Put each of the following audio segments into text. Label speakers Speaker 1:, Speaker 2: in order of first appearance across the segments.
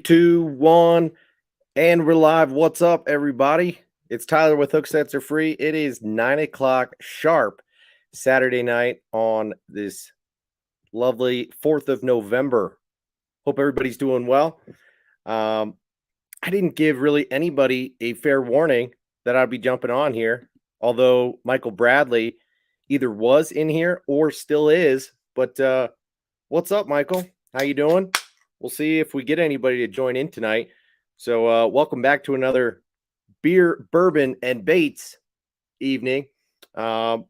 Speaker 1: Two, one, and we're live. What's up, everybody? It's Tyler with Hook Sets Are Free. It is 9 o'clock sharp Saturday night on this lovely 4th of November. Hope everybody's doing well. I didn't give really anybody a fair warning that I'd be jumping on here, although Michael Bradley either was in here or still is. But what's up, Michael? How you doing? We'll see if we get anybody to join in tonight. So welcome back to another beer, bourbon, and baits evening. I've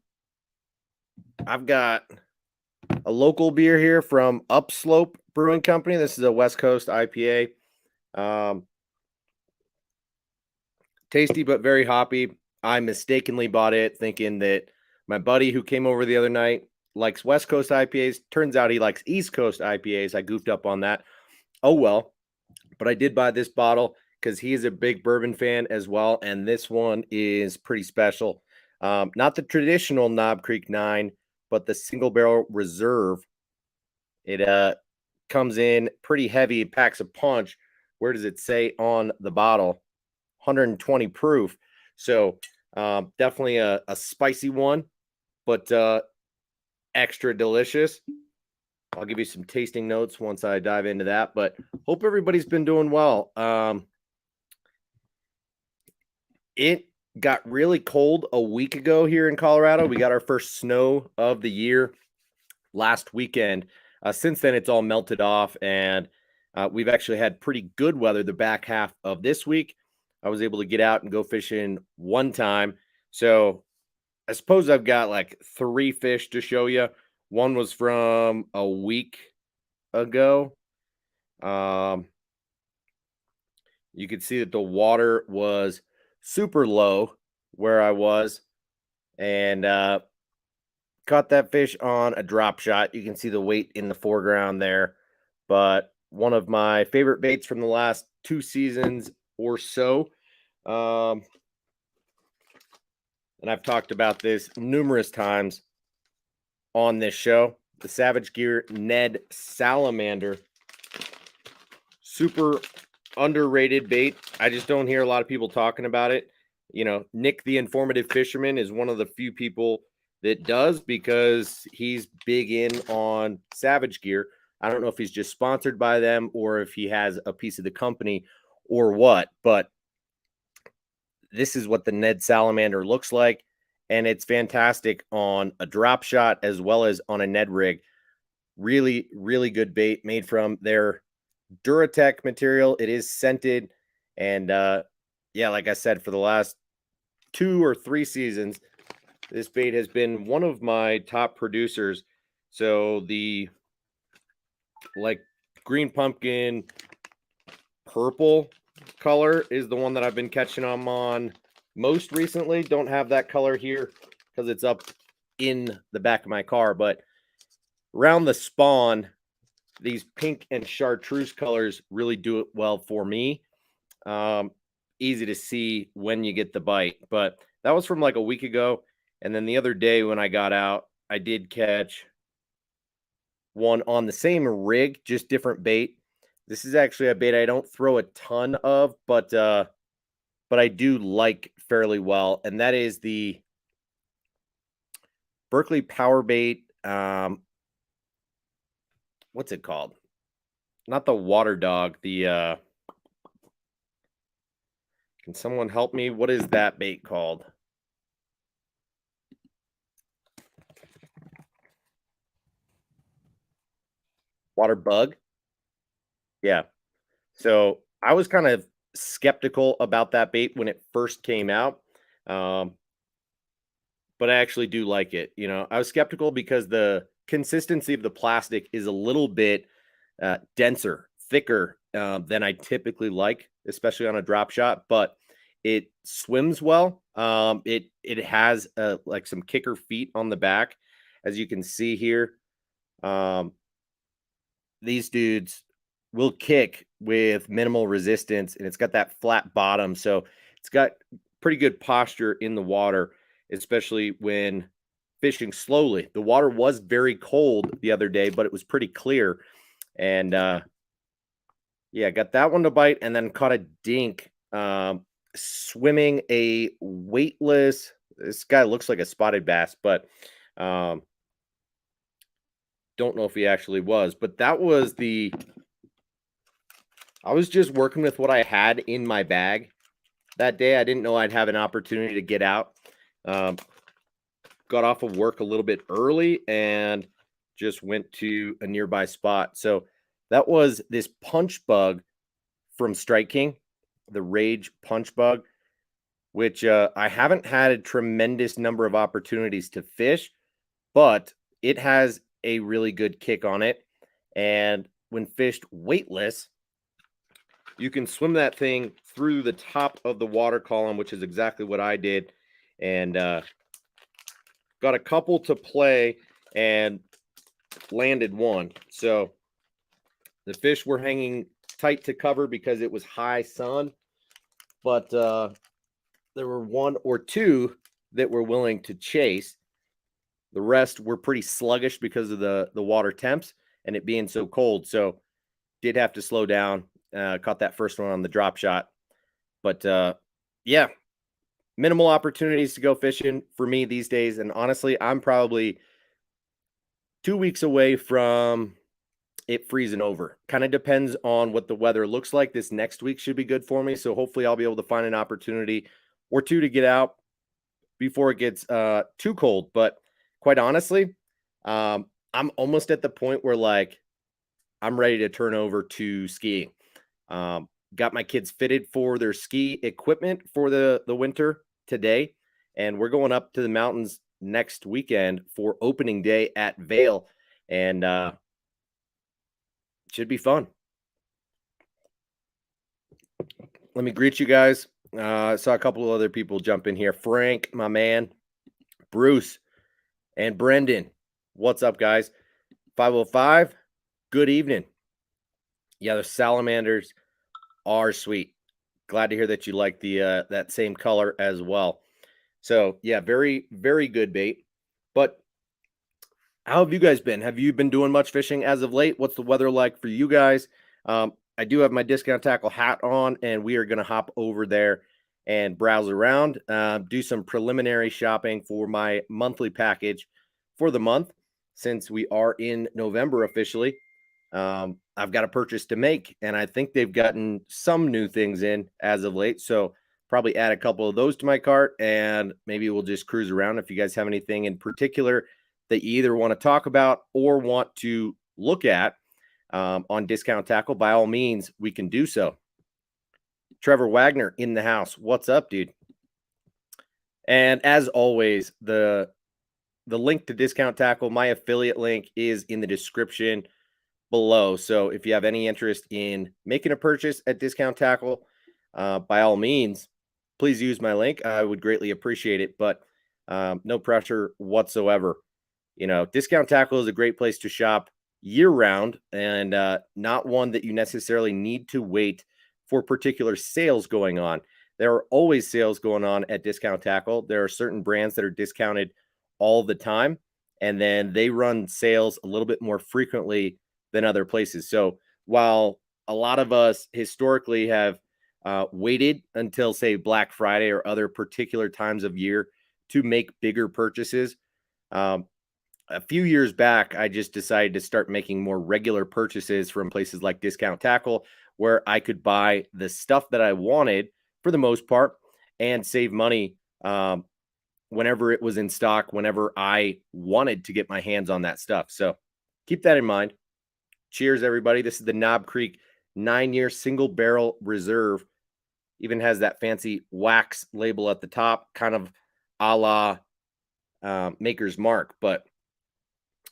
Speaker 1: got a local beer here from Upslope Brewing Company. This is a West Coast IPA. Tasty but very hoppy. I mistakenly bought it thinking that my buddy who came over the other night likes West Coast IPAs. Turns out he likes East Coast IPAs. I goofed up on that. Oh well. But I did buy this bottle because he is a big bourbon fan as well. And this one is pretty special. Not the traditional Knob Creek 9, but the single barrel reserve. It comes in pretty heavy. It packs a punch. Where does it say on the bottle? 120 proof. So definitely a spicy one, but extra delicious. I'll give you some tasting notes once I dive into that, but hope everybody's been doing well. It got really cold a week ago here in Colorado. We got our first snow of the year last weekend. Since then, it's all melted off, and we've actually had pretty good weather the back half of this week. I was able to get out and go fishing one time. So I suppose I've got like 3 fish to show you. One was from a week ago. You could see that the water was super low where I was, and caught that fish on a drop shot. You can see the weight in the foreground there, but one of my favorite baits from the last 2 seasons or so. And I've talked about this numerous times on this show. The Savage Gear Ned Salamander. Super underrated bait. I just don't hear a lot of people talking about it. You know, Nick the Informative Fisherman is one of the few people that does because he's big in on Savage Gear. I don't know if he's just sponsored by them or if he has a piece of the company or what, but this is what the Ned Salamander looks like, and it's fantastic on a drop shot as well as on a Ned rig. Really, really good bait made from their Duratec material. It is scented, and yeah, like I said, for the last 2 or 3 seasons, this bait has been one of my top producers. So the like green pumpkin purple color is the one that I've been catching them on most recently. Don't have that color here because it's up in the back of my car, but around the spawn, these pink and chartreuse colors really do it well for me. Easy to see when you get the bite, but that was from like a week ago. And then the other day when I got out, I did catch one on the same rig, just different bait. This is actually a bait I don't throw a ton of, but I do like fairly well, and that is the Berkeley Power Bait. What's it called? Not the Water Dog. The can someone help me? What is that bait called? Water Bug? Yeah. So I was kind of skeptical about that bait when it first came out. But I actually do like it. You know, I was skeptical because the consistency of the plastic is a little bit denser, thicker than I typically like, especially on a drop shot. But it swims well. It has like some kicker feet on the back, as you can see here. These dudes will kick with minimal resistance, and it's got that flat bottom, so it's got pretty good posture in the water, especially when fishing slowly. The water was very cold the other day, but it was pretty clear, and Yeah, got that one to bite and then caught a dink swimming a weightless. This guy looks like a spotted bass, but um, don't know if he actually was. But that was I was just working with what I had in my bag that day. I didn't know I'd have an opportunity to get out. Um, got off of work a little bit early and just went to a nearby spot. So that was this punch bug from Strike King, the Rage punch bug, which I haven't had a tremendous number of opportunities to fish, but it has a really good kick on it. And when fished weightless, you can swim that thing through the top of the water column, which is exactly what I did. And got a couple to play and landed one. So the fish were hanging tight to cover because it was high sun, but there were one or two that were willing to chase. The rest were pretty sluggish because of the water temps and it being so cold. So did have to slow down. Caught that first one on the drop shot. But yeah, minimal opportunities to go fishing for me these days. And honestly, I'm probably 2 weeks away from it freezing over. Kind of depends on what the weather looks like. This next week should be good for me. So hopefully I'll be able to find an opportunity or two to get out before it gets too cold. But quite honestly, I'm almost at the point where like I'm ready to turn over to skiing. Got my kids fitted for their ski equipment for the winter today, and we're going up to the mountains next weekend for opening day at Vail, and should be fun. Let me greet you guys. I saw a couple of other people jump in here. Frank, my man, Bruce, and Brendan. What's up, guys? 505. Good evening. Yeah, the salamanders are sweet. Glad to hear that you like the that same color as well. So yeah, very, very good bait. But how have you guys been? Have you been doing much fishing as of late? What's the weather like for you guys? I do have my Discount Tackle hat on, and we are going to hop over there and browse around, do some preliminary shopping for my monthly package for the month since we are in November officially. I've got a purchase to make, and I think they've gotten some new things in as of late. So probably add a couple of those to my cart, and maybe we'll just cruise around. If you guys have anything in particular that you either want to talk about or want to look at on Discount Tackle, by all means, we can do so. Trevor Wagner in the house. What's up, dude? And as always, the link to Discount Tackle, my affiliate link, is in the description below. So if you have any interest in making a purchase at Discount Tackle, by all means, please use my link. I would greatly appreciate it, but no pressure whatsoever. You know, Discount Tackle is a great place to shop year round and not one that you necessarily need to wait for particular sales going on. There are always sales going on at Discount Tackle. There are certain brands that are discounted all the time, and then they run sales a little bit more frequently than other places. So while a lot of us historically have waited until, say, Black Friday or other particular times of year to make bigger purchases, a few years back, I just decided to start making more regular purchases from places like Discount Tackle, where I could buy the stuff that I wanted for the most part and save money whenever it was in stock, whenever I wanted to get my hands on that stuff. So keep that in mind. Cheers, everybody. This is the Knob Creek 9-year single barrel reserve. Even has that fancy wax label at the top, kind of a la Maker's Mark, but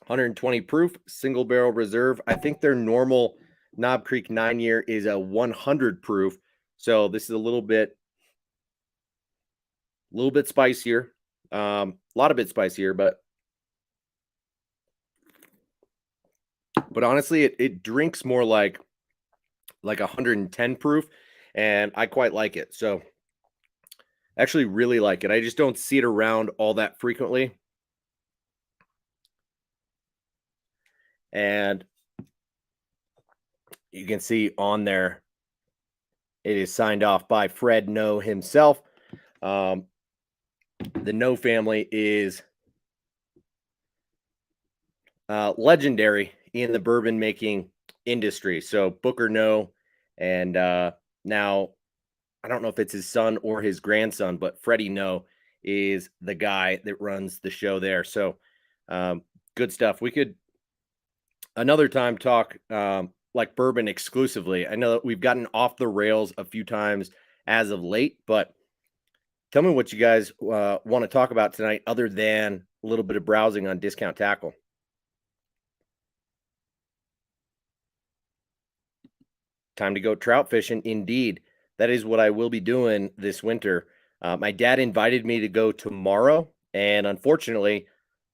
Speaker 1: 120 proof single barrel reserve. I think their normal Knob Creek 9-year is a 100 proof. So this is a little bit spicier. A lot of bit spicier, but honestly, it drinks more like 110 proof, and I quite like it. So actually really like it. I just don't see it around all that frequently. And You can see on there it is signed off by Fred No himself. Um, the No family is legendary in the bourbon making industry. So Booker No, and now I don't know if it's his son or his grandson, but Freddie No is the guy that runs the show there. So good stuff. We could another time talk like bourbon exclusively. I know that we've gotten off the rails a few times as of late, but tell me what you guys want to talk about tonight, other than a little bit of browsing on Discount Tackle. Time to go trout fishing. Indeed, that is what I will be doing this winter. My dad invited me to go tomorrow, and unfortunately,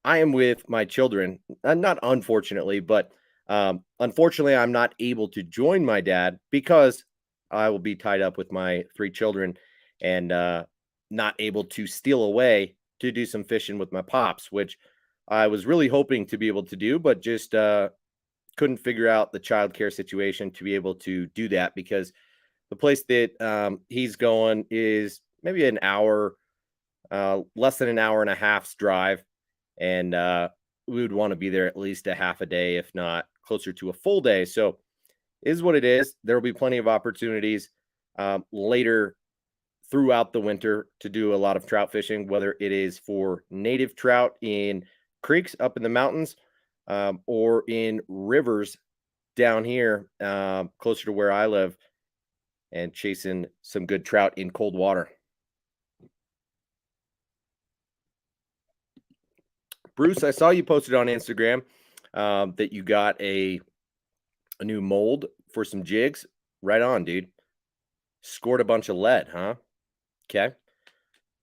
Speaker 1: I am with my children. Not unfortunately, but unfortunately, I'm not able to join my dad because I will be tied up with my three children and not able to steal away to do some fishing with my pops, which I was really hoping to be able to do, but just couldn't figure out the childcare situation to be able to do that because the place that he's going is maybe an hour, less than an hour and a half's drive, and we would want to be there at least a half a day, if not closer to a full day. So, is what it is. There will be plenty of opportunities later throughout the winter to do a lot of trout fishing, whether it is for native trout in creeks up in the mountains or in rivers down here closer to where I live and chasing some good trout in cold water. Bruce, I saw you posted on Instagram that you got a new mold for some jigs. Right on, dude. Scored a bunch of lead, huh? Okay.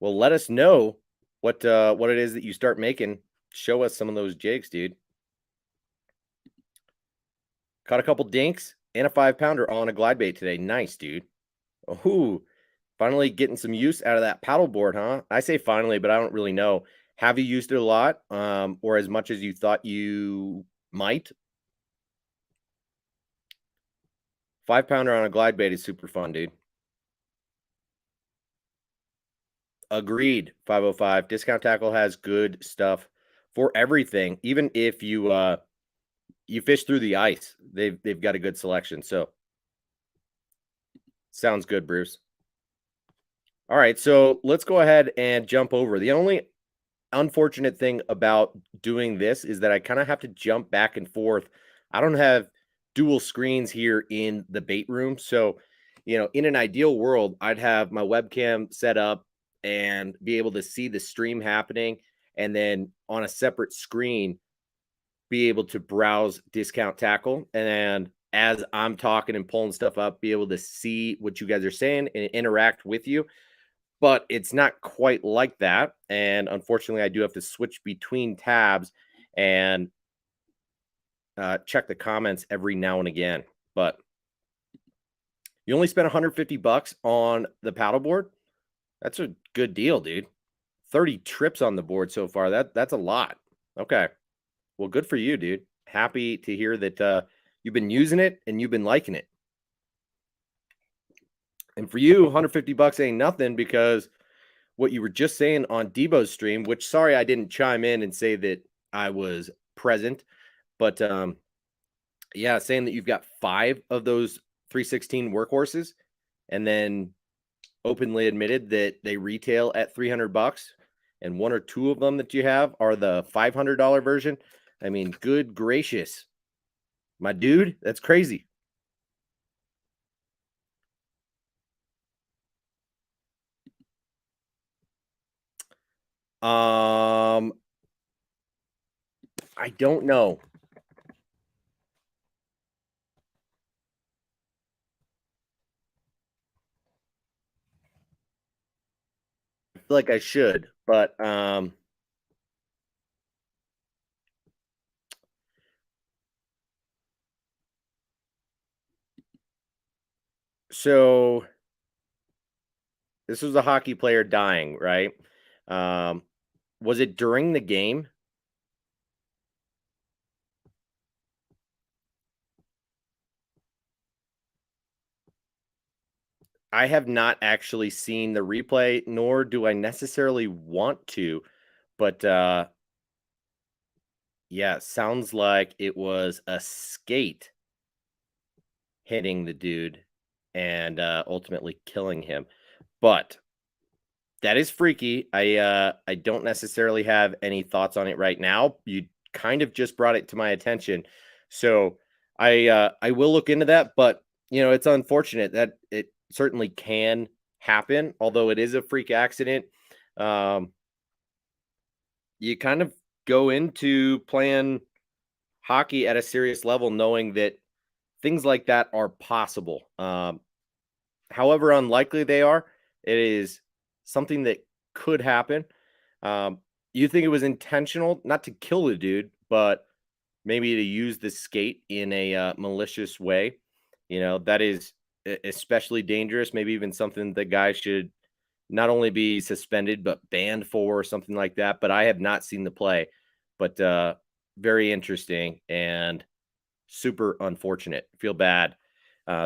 Speaker 1: Well, let us know what it is that you start making. Show us some of those jigs, dude. Caught a couple dinks and a 5-pounder on a glide bait today. Nice, dude. Oh, finally getting some use out of that paddle board, huh? I say finally, but I don't really know. Have you used it a lot, or as much as you thought you might? 5-pounder on a glide bait is super fun, dude. Agreed. 505. Discount Tackle has good stuff for everything. Even if you fish through the ice, they've got a good selection. So sounds good, Bruce. All right, so let's go ahead and jump over. The only unfortunate thing about doing this is that I kind of have to jump back and forth. I don't have dual screens here in the bait room. So, in an ideal world, I'd have my webcam set up and be able to see the stream happening. And then on a separate screen, be able to browse Discount Tackle. And as I'm talking and pulling stuff up, be able to see what you guys are saying and interact with you, but it's not quite like that. And unfortunately, I do have to switch between tabs and check the comments every now and again. But you only spent $150 on the paddleboard. That's a good deal, dude. 30 trips on the board so far. That's a lot. Okay. Well, good for you, dude. Happy to hear that you've been using it and you've been liking it. And for you, $150 ain't nothing because what you were just saying on Debo's stream, which sorry I didn't chime in and say that I was present, but yeah, saying that you've got 5 of those 316 workhorses and then openly admitted that they retail at $300 and 1 or 2 of them that you have are the $500 version. I mean, good gracious. My dude, that's crazy. I don't know. I feel like I should, but so this was a hockey player dying, right? Was it during the game? I have not actually seen the replay, nor do I necessarily want to, but yeah, sounds like it was a skate hitting the dude and ultimately killing him. But that is freaky. I don't necessarily have any thoughts on it right now. You kind of just brought it to my attention. So I will look into that, but it's unfortunate that it certainly can happen, although it is a freak accident. Um, you kind of go into playing hockey at a serious level knowing that things like that are possible. However unlikely they are, it is something that could happen. You think it was intentional, not to kill the dude, but maybe to use the skate in a malicious way. That is especially dangerous. Maybe even something the guy should not only be suspended but banned for, or something like that. But I have not seen the play. But very interesting and super unfortunate. Feel bad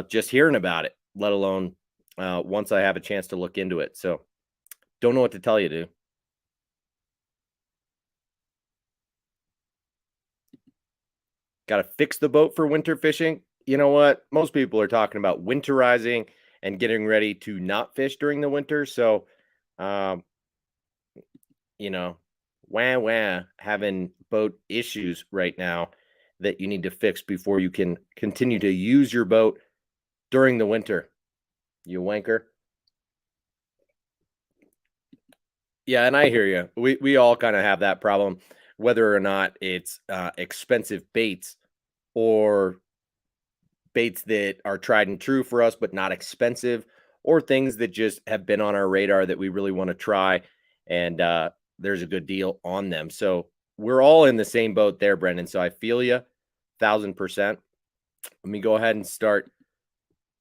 Speaker 1: just hearing about it, let alone once I have a chance to look into it. So don't know what to tell you, dude. Got to fix the boat for winter fishing. You know what? Most people are talking about winterizing and getting ready to not fish during the winter. So, um, you know, wah, having boat issues right now that you need to fix before you can continue to use your boat during the winter. You wanker. Yeah, and I hear you. We all kind of have that problem, whether or not it's expensive baits or baits that are tried and true for us, but not expensive, or things that just have been on our radar that we really want to try, and there's a good deal on them. So we're all in the same boat there, Brendan. So I feel you, 1000%. Let me go ahead and start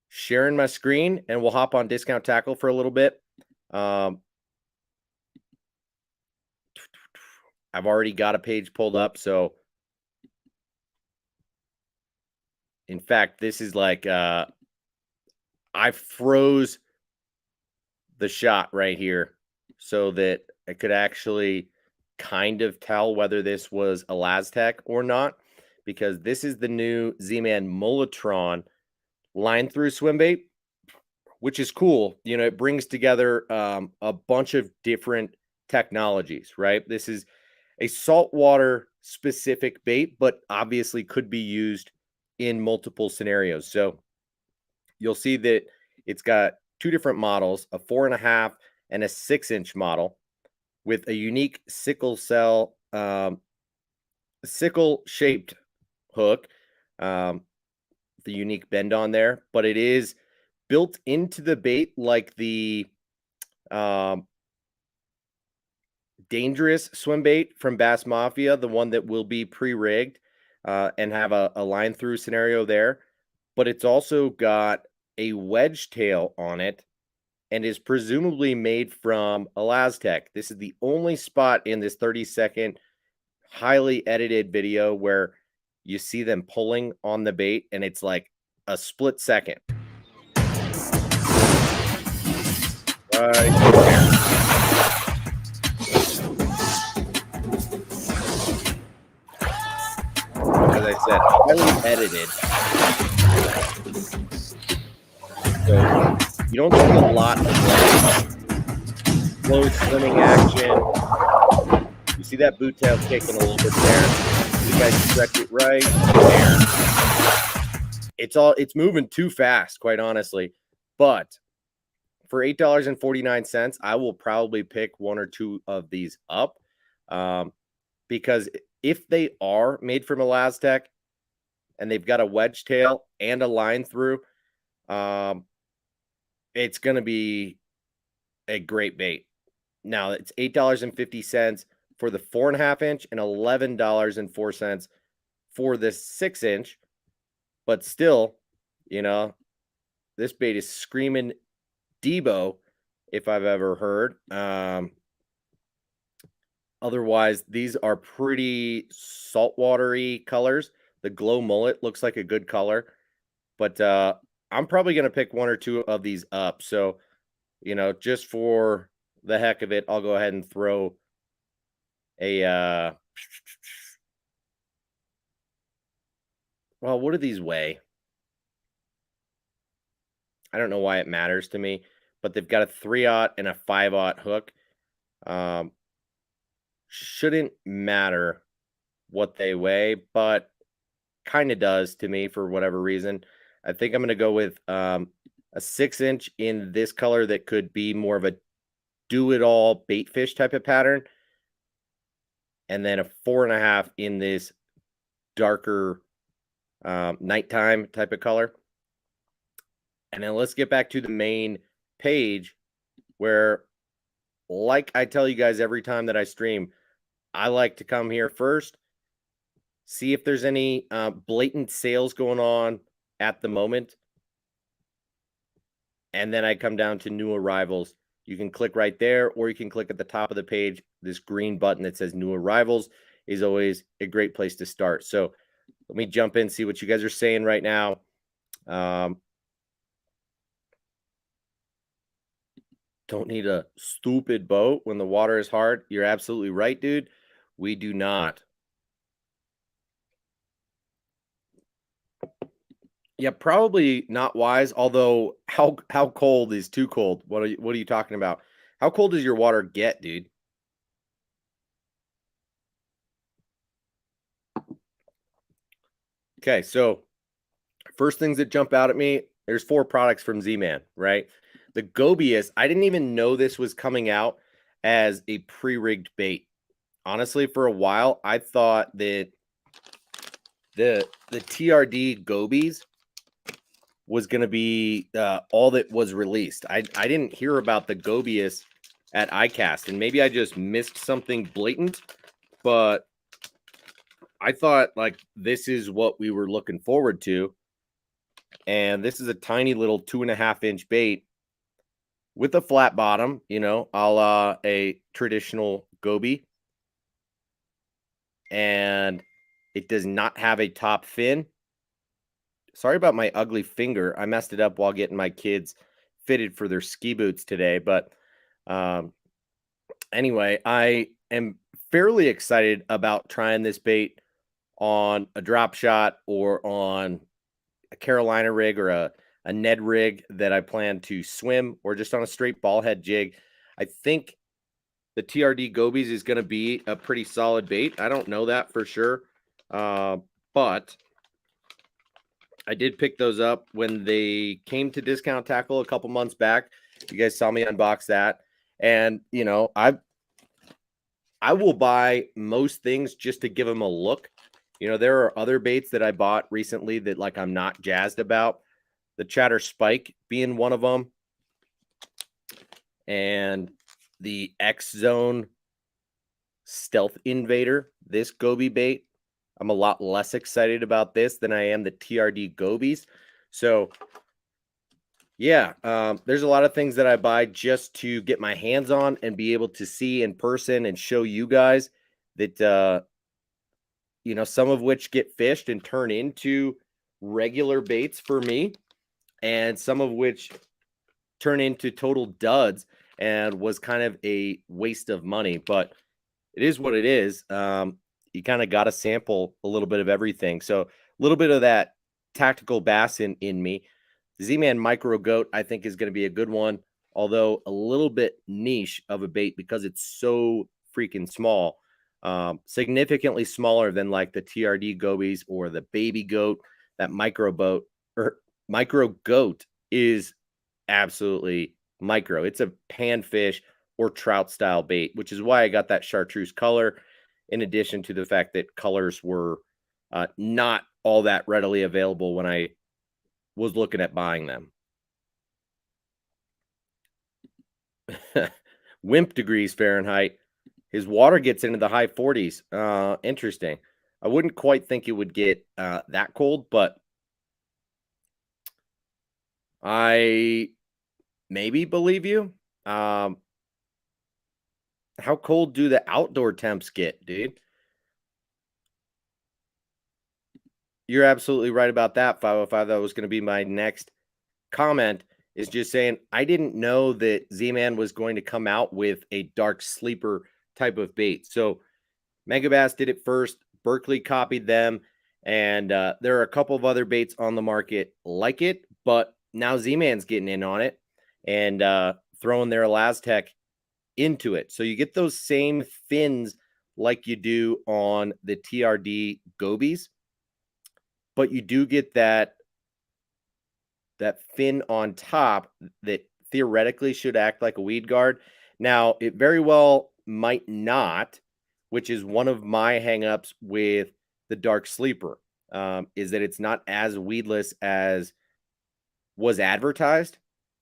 Speaker 1: sharing my screen, and we'll hop on Discount Tackle for a little bit. Um, I've already got a page pulled up, so in fact, this is like I froze the shot right here so that I could actually kind of tell whether this was a Laztec or not, because this is the new Z-Man Mulletron line through swim bait, which is cool. It brings together a bunch of different technologies, right? This is a saltwater specific bait, but obviously could be used in multiple scenarios. So you'll see that it's got two different models, a 4.5 and a 6-inch model with a unique sickle shaped hook, the unique bend on there, but it is built into the bait like the um, dangerous swim bait from Bass Mafia, the one that will be pre-rigged and have a line through scenario there. But it's also got a wedge tail on it and is presumably made from Elastec. This is the only spot in this 30-second highly edited video where you see them pulling on the bait, and it's like a split second. Right there. As I said, highly edited. So you don't see a lot of like slow swimming action. You see that boot tail kicking a little bit there. You guys stretch it right there. It's moving too fast, quite honestly. But for $8.49, I will probably pick one or two of these up. Because if they are made from Elastec and they've got a wedge tail and a line through, it's going to be a great bait. Now it's $8.50 for the 4.5-inch and $11.04 for the 6-inch. But still, this bait is screaming Debo if I've ever heard. Otherwise, these are pretty saltwatery colors. The glow mullet looks like a good color, but I'm probably going to pick one or two of these up. So, just for the heck of it, I'll go ahead and throw a, well, what do these weigh? I don't know why it matters to me, but they've got a 3/0 and a 5/0 hook. Um, shouldn't matter what they weigh, but kind of does to me for whatever reason. I think I'm going to go with a 6-inch in this color that could be more of a do-it-all bait fish type of pattern, and then a 4.5 in this darker nighttime type of color. And then let's get back to the main page where, like I tell you guys every time that I stream, I like to come here first, see if there's any blatant sales going on at the moment. And then I come down to new arrivals. You can click right there, or you can click at the top of the page. This green button that says new arrivals is always a great place to start. So let me jump in, see what you guys are saying right now. Don't need a stupid boat when the water is hard. You're absolutely right, dude. We do not. Yeah, probably not wise. Although, how cold is too cold? What are you talking about? How cold does your water get, dude? Okay, so first things that jump out at me, there's 4 products from Z-Man, right? The Gobius, I didn't even know this was coming out as a pre-rigged bait. Honestly, for a while, I thought that the TRD Gobies was going to be all that was released. I didn't hear about the Gobius at ICAST, and maybe I just missed something blatant, but I thought like this is what we were looking forward to. And this is a tiny little 2.5-inch bait with a flat bottom, a la a traditional goby. And it does not have a top fin. Sorry about my ugly finger. I messed it up while getting my kids fitted for their ski boots today. But anyway, I am fairly excited about trying this bait on a drop shot or on a Carolina rig or a Ned rig that I plan to swim, or just on a straight ball head jig. I think the TRD Gobies is going to be a pretty solid bait. I don't know that for sure, but I did pick those up when they came to Discount Tackle a couple months back. You guys saw me unbox that, and I will buy most things just to give them a look. There are other baits that I bought recently that like I'm not jazzed about. The Chatter Spike being one of them, and the X Zone Stealth Invader. This Goby bait, I'm a lot less excited about this than I am the TRD Gobies. So yeah, there's a lot of things that I buy just to get my hands on and be able to see in person and show you guys that some of which get fished and turn into regular baits for me, and some of which turn into total duds and was kind of a waste of money. But it is what it is. You kind of got to sample a little bit of everything. So a little bit of that tactical bass in me. The Z-Man Micro Goat, I think, is going to be a good one, although a little bit niche of a bait because it's so freaking small. Significantly smaller than like the TRD Gobies or the Baby Goat. That Micro Goat is absolutely micro. It's a panfish or trout style bait, which is why I got that chartreuse color, in addition to the fact that colors were not all that readily available when I was looking at buying them. Wimp degrees Fahrenheit. His water gets into the high 40s. Interesting. I wouldn't quite think it would get that cold, but I maybe believe you. How cold do the outdoor temps get, dude? You're absolutely right about that, 505. That was going to be my next comment is just saying, I didn't know that Z-Man was going to come out with a dark sleeper type of bait. So Megabass did it first. Berkley copied them. And there are a couple of other baits on the market like it, but now Z-Man's getting in on it and throwing their Elastec into it. So you get those same fins like you do on the TRD gobies, but you do get that fin on top that theoretically should act like a weed guard. Now, it very well might not, which is one of my hangups with the Dark Sleeper, is that it's not as weedless as was advertised.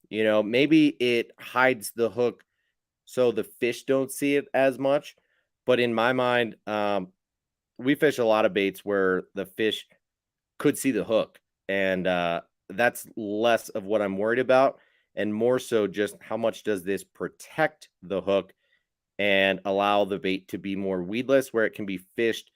Speaker 1: You know, maybe it hides the hook so the fish don't see it as much. But in my mind, we fish a lot of baits where the fish could see the hook. And that's less of what I'm worried about, and more so just how much does this protect the hook and allow the bait to be more weedless, where it can be fished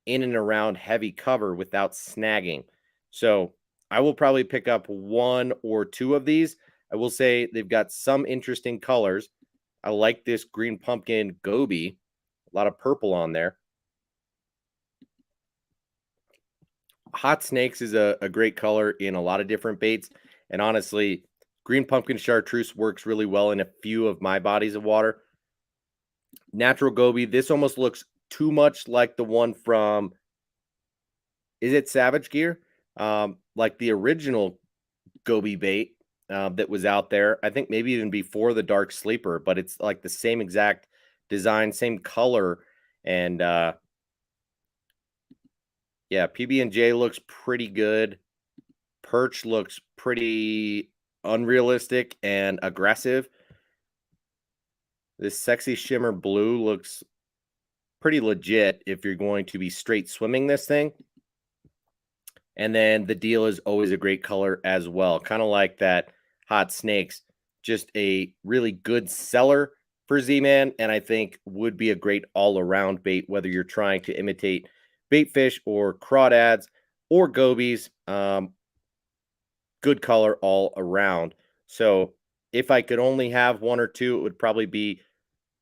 Speaker 1: in and around heavy cover without snagging. So I will probably pick up 1 or 2 of these. I will say they've got some interesting colors. I like this green pumpkin goby, a lot of purple on there. Hot Snakes is a great color in a lot of different baits. And honestly, green pumpkin chartreuse works really well in a few of my bodies of water. Natural goby, this almost looks too much like the one from, is it Savage Gear? Like the original goby bait that was out there. I think maybe even before the Dark Sleeper, but it's like the same exact design, same color. And yeah, PB&J looks pretty good. Perch looks pretty unrealistic and aggressive. This Sexy Shimmer Blue looks pretty legit if you're going to be straight swimming this thing. And then the Deal is always a great color as well. Kind of like that Hot Snakes. Just a really good seller for Z-Man, and I think would be a great all-around bait, whether you're trying to imitate baitfish or crawdads or gobies. Good color all around. So if I could only have 1 or 2, it would probably be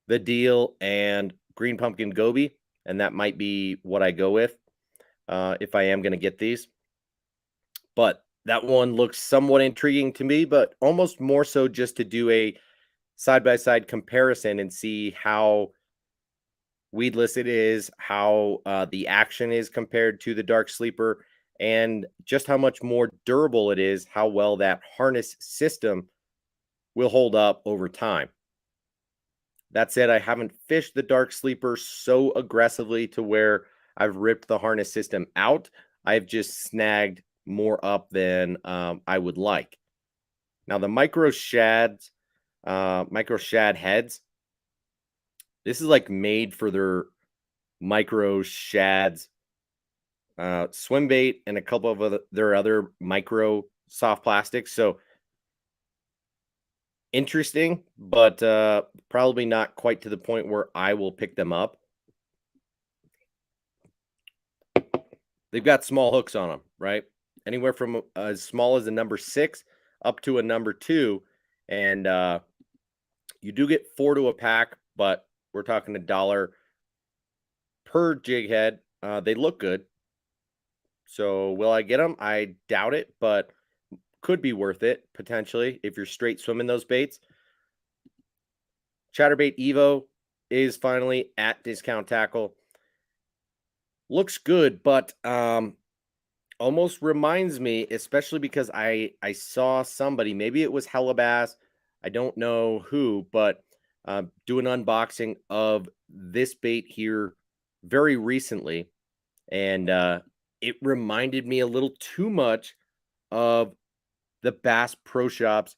Speaker 1: the Deal and green pumpkin goby, and that might be what I go with if I am going to get these. But that one looks somewhat intriguing to me, but almost more so just to do a side-by-side comparison and see how weedless it is, how the action is compared to the Dark Sleeper, and just how much more durable it is, how well that harness system will hold up over time. That said, I haven't fished the Dark Sleeper so aggressively to where I've ripped the harness system out. I've just snagged more up than I would like. Now, the micro shad heads, this is like made for their micro shads swim bait and a couple of their other micro soft plastics. So interesting, but probably not quite to the point where I will pick them up. They've got small hooks on them, right? Anywhere from as small as a number 6 up to a number 2. And you do get 4 to a pack, but we're talking $1 per jig head. They look good. So will I get them? I doubt it, but could be worth it potentially if you're straight swimming those baits. Chatterbait Evo is finally at Discount Tackle. Looks good, but almost reminds me, especially because I saw somebody, maybe it was Hellabass, I don't know who, but do an unboxing of this bait here very recently, and it reminded me a little too much of the Bass Pro Shops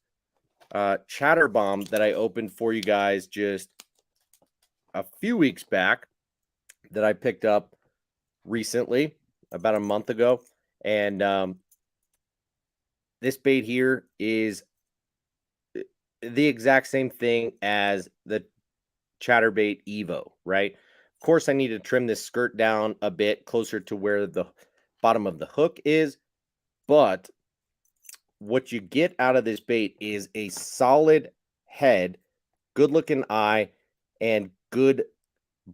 Speaker 1: Chatter Bomb that I opened for you guys just a few weeks back that I picked up recently, about a month ago. And this bait here is the exact same thing as the Chatterbait Evo, right? Of course, I need to trim this skirt down a bit closer to where the bottom of the hook is, but what you get out of this bait is a solid head, good looking eye, and good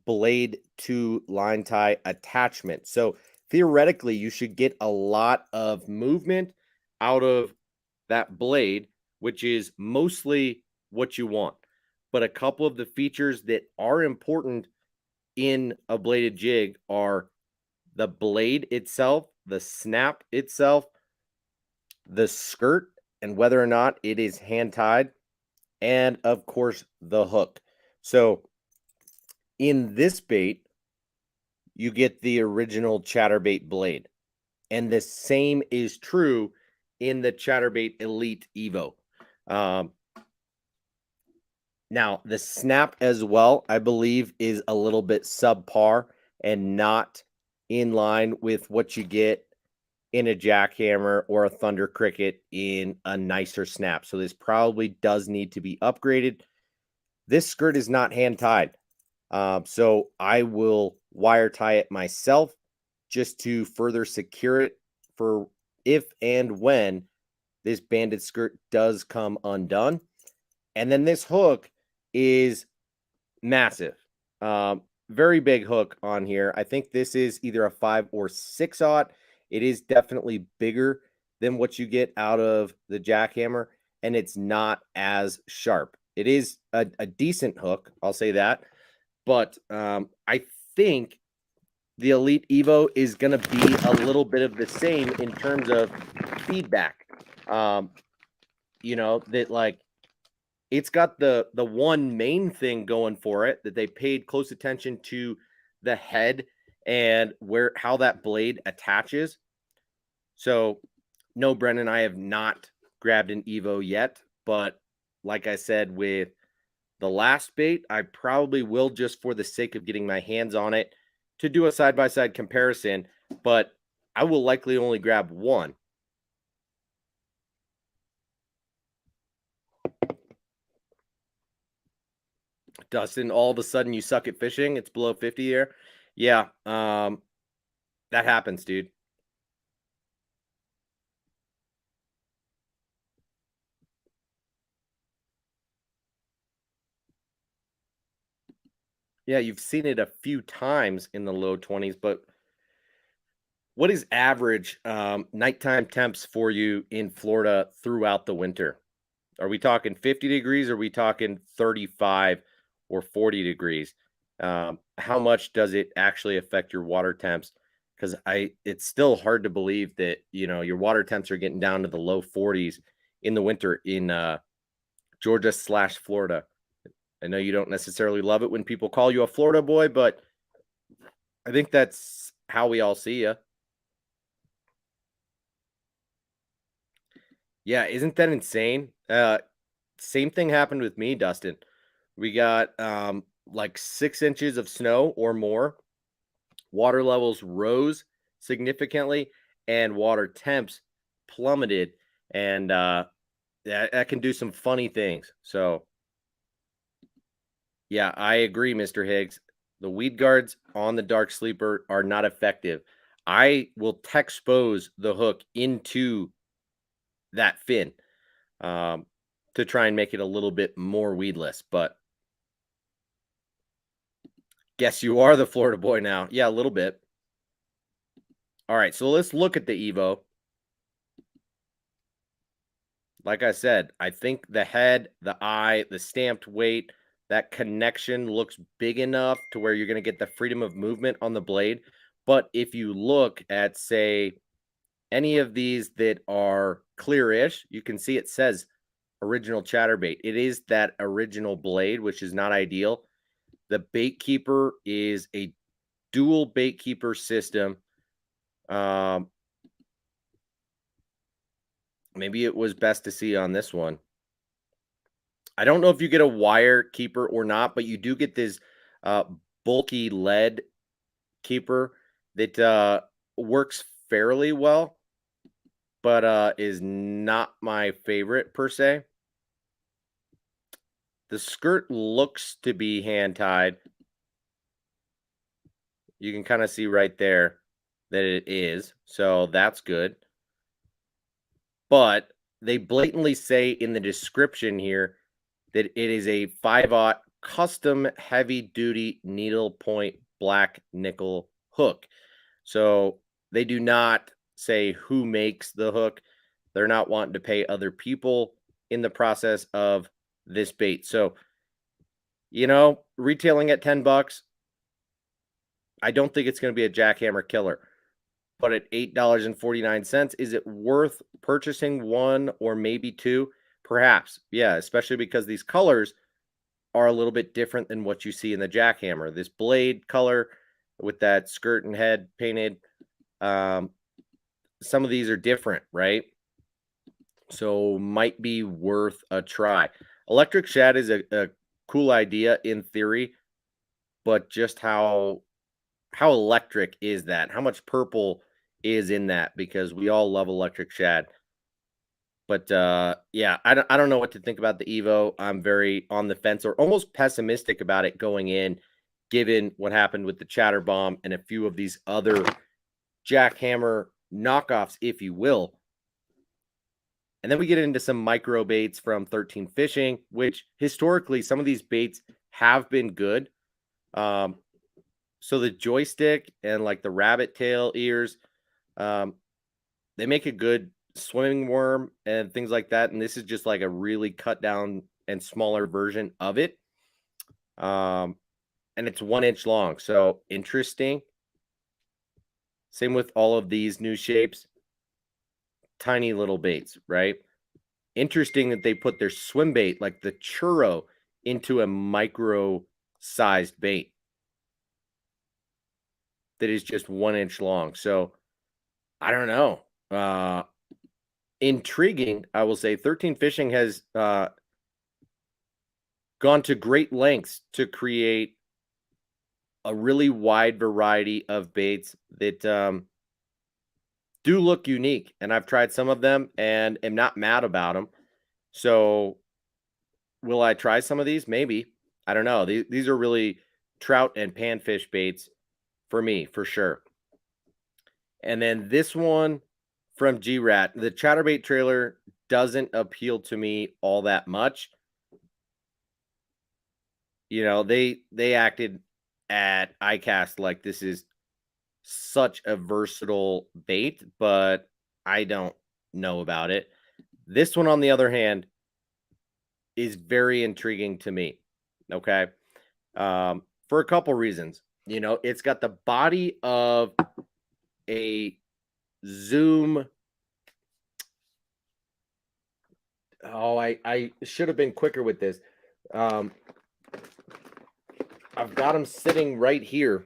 Speaker 1: blade to line tie attachment. So theoretically, you should get a lot of movement out of that blade, which is mostly what you want. But a couple of the features that are important in a bladed jig are the blade itself, the snap itself, the skirt, and whether or not it is hand tied, and of course, the hook. So in this bait, you get the original chatterbait blade. And the same is true in the chatterbait Elite Evo. Um, Now, the snap as well, I believe, is a little bit subpar and not in line with what you get in a jackhammer or a thunder cricket in a nicer snap. So this probably does need to be upgraded. This skirt is not hand tied. So I will wire tie it myself just to further secure it for if and when this banded skirt does come undone. And then this hook is massive. Very big hook on here. I think this is either a 5 or 6/0. It is definitely bigger than what you get out of the jackhammer, and it's not as sharp. It is a decent hook, I'll say that. But I think the Elite Evo is going to be a little bit of the same in terms of feedback. That like it's got the one main thing going for it that they paid close attention to the head and how that blade attaches. So, no, Brendan, I have not grabbed an Evo yet, but like I said with the last bait, I probably will just for the sake of getting my hands on it to do a side-by-side comparison, but I will likely only grab one. Dustin, all of a sudden you suck at fishing. It's below 50 here. Yeah, that happens, dude. Yeah, you've seen it a few times in the low 20s, but what is average nighttime temps for you in Florida throughout the winter? Are we talking 50 degrees? Or are we talking 35 or 40 degrees? How much does it actually affect your water temps? Because it's still hard to believe that your water temps are getting down to the low 40s in the winter in Georgia/Florida. I know you don't necessarily love it when people call you a Florida boy, but I think that's how we all see you. Yeah, isn't that insane? Same thing happened with me, Dustin. We got like 6 inches of snow or more. Water levels rose significantly, and water temps plummeted, and that can do some funny things. So, yeah, I agree, Mr. Higgs. The weed guards on the dark sleeper are not effective. I will expose the hook into that fin um, to try and make it a little bit more weedless. But guess you are the Florida boy now. Yeah, a little bit. All right, so let's look at the Evo. Like I said, I think the head, the eye, the stamped weight, that connection looks big enough to where you're going to get the freedom of movement on the blade. But if you look at, say, any of these that are clear-ish, you can see it says original chatterbait. It is that original blade, which is not ideal. The bait keeper is a dual bait keeper system. Maybe it was best to see on this one. I don't know if you get a wire keeper or not, but you do get this uh, bulky lead keeper that works fairly well, but is not my favorite per se. The skirt looks to be hand tied. You can kind of see right there that it is, so that's good. But they blatantly say in the description here that it is a 5/0 custom heavy duty needle point black nickel hook. So they do not say who makes the hook. They're not wanting to pay other people in the process of this bait. So, retailing at $10, I don't think it's going to be a jackhammer killer. But at $8.49, is it worth purchasing one or maybe two? Perhaps. Yeah, especially because these colors are a little bit different than what you see in the jackhammer. This blade color with that skirt and head painted, some of these are different, right? So might be worth a try. Electric shad is a cool idea in theory, but just how electric is that? How much purple is in that? Because we all love electric shad. But yeah, I don't know what to think about the Evo. I'm very on the fence or almost pessimistic about it going in, given what happened with the Chatterbomb and a few of these other jackhammer knockoffs, if you will. And then we get into some micro baits from 13 Fishing, which historically some of these baits have been good. So the joystick and like the rabbit tail ears, they make a good swimming worm and things like that. And this is just like a really cut down and smaller version of it. And it's 1 inch long. So interesting. Same with all of these new shapes. Tiny little baits, right? Interesting that they put their swim bait, like the churro, into a micro sized bait that is just 1 inch long. So I don't know. Intriguing, I will say. 13 Fishing has gone to great lengths to create a really wide variety of baits that do look unique. And I've tried some of them and am not mad about them. So will I try some of these? Maybe. I don't know. These are really trout and panfish baits for me, for sure. And then this one from G-Rat, the chatterbait trailer doesn't appeal to me all that much. They acted at ICAST like this is such a versatile bait, but I don't know about it. This one, on the other hand, is very intriguing to me. Okay. For a couple reasons. It's got the body of a Zoom. Oh, I should have been quicker with this. I've got them sitting right here.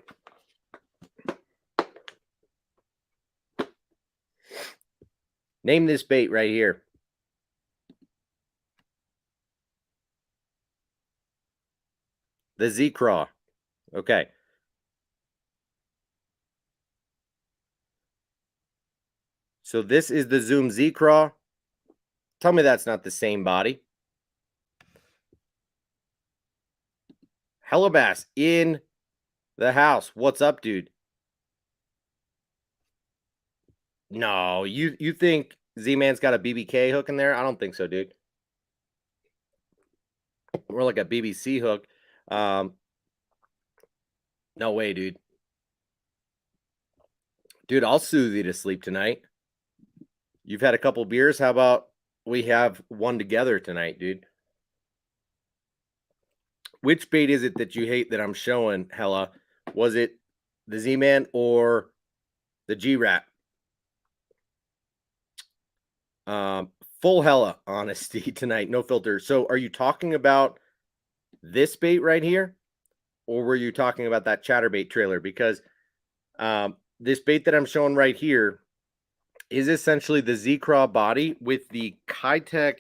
Speaker 1: Name this bait right here. The Z-Craw. Okay. So this is the Zoom Z-Craw. Tell me that's not the same body. Hellabass in the house. What's up, dude? No, you think Z-Man's got a BBK hook in there? I don't think so, dude. More like a BBC hook. No way, dude. Dude, I'll soothe you to sleep tonight. You've had a couple beers. How about we have one together tonight, dude? Which bait is it that you hate that I'm showing, Hella? Was it the Z-Man or the G-Rat? Full Hella honesty tonight, no filter. So are you talking about this bait right here? Or were you talking about that chatterbait trailer? Because this bait that I'm showing right here is essentially the Z-Craw body with the Kitech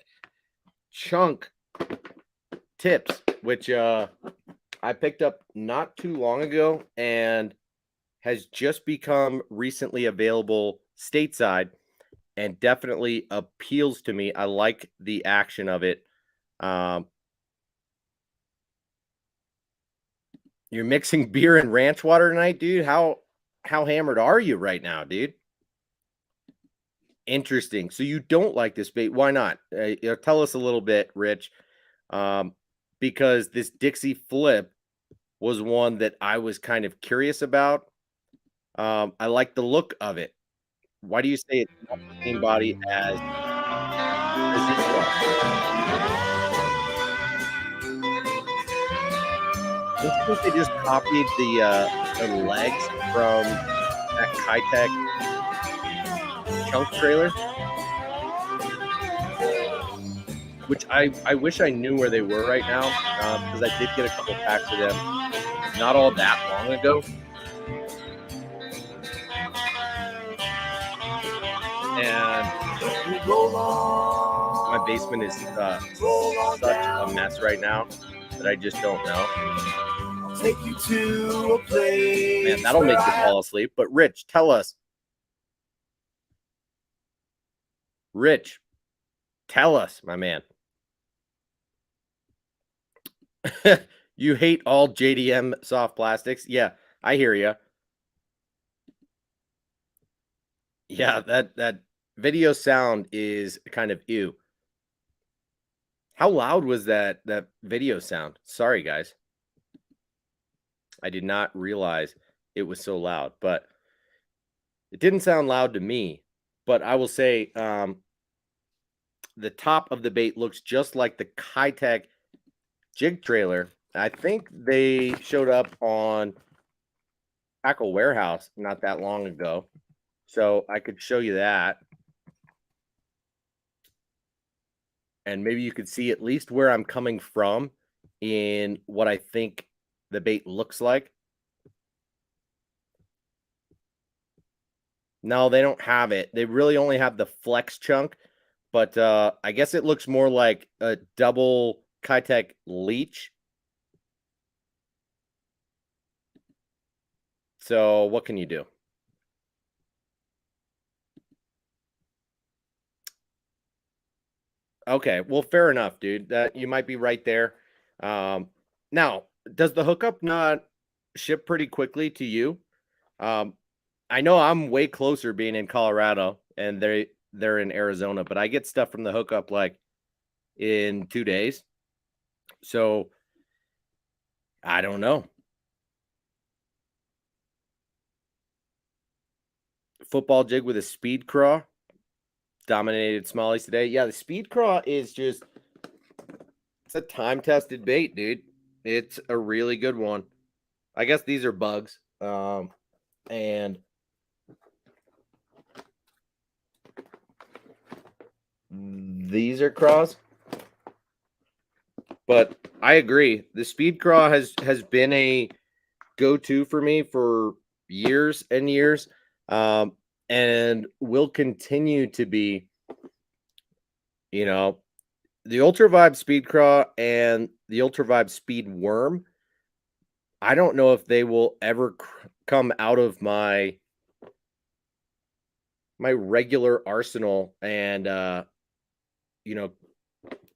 Speaker 1: chunk tips, which I picked up not too long ago and has just become recently available stateside and definitely appeals to me. I like the action of it. You're mixing beer and ranch water tonight, dude? How hammered are you right now, dude? Interesting. So you don't like this bait. Why not? Tell us a little bit, Rich. Um, because this Dixie Flip was one that I was kind of curious about. I like the look of it. Why do you say it's not the same body as this one? Don't you think they just copied the legs from that Kitech chunk trailer? Which I wish I knew where they were right now, because I did get a couple packs of them not all that long ago. And my basement is such a mess right now that I just don't know.
Speaker 2: Take you to a place.
Speaker 1: Man, that'll make you fall asleep. But Rich, tell us. Rich, tell us, my man. You hate all JDM soft plastics? Yeah, I hear you. Yeah, that video sound is kind of ew. How loud was that video sound? Sorry, guys. I did not realize it was so loud, but it didn't sound loud to me. But I will say, the top of the bait looks just like the Kitech jig trailer. I think they showed up on Tackle Warehouse not that long ago, so I could show you that, and maybe you could see at least where I'm coming from in what I think the bait looks like. No, they don't have it. They really only have the flex chunk, but I guess it looks more like a double Kitech leech. So what can you do? Okay, well, fair enough, dude. That you might be right there. Now, does the hookup not ship pretty quickly to you? Um, I know I'm way closer being in Colorado and they're in Arizona, but I get stuff from the hookup like in 2 days. So I don't know. Football jig with a speed craw dominated smallies today. Yeah, the speed craw is just it's a time tested bait, dude. It's a really good one. I guess these are bugs. And these are craws. But I agree. The speed craw has been a go-to for me for years and years. And will continue to be, you know, the Ultra Vibe Speed Craw and the Ultra Vibe Speed Worm. I don't know if they will ever come out of my regular arsenal and you know,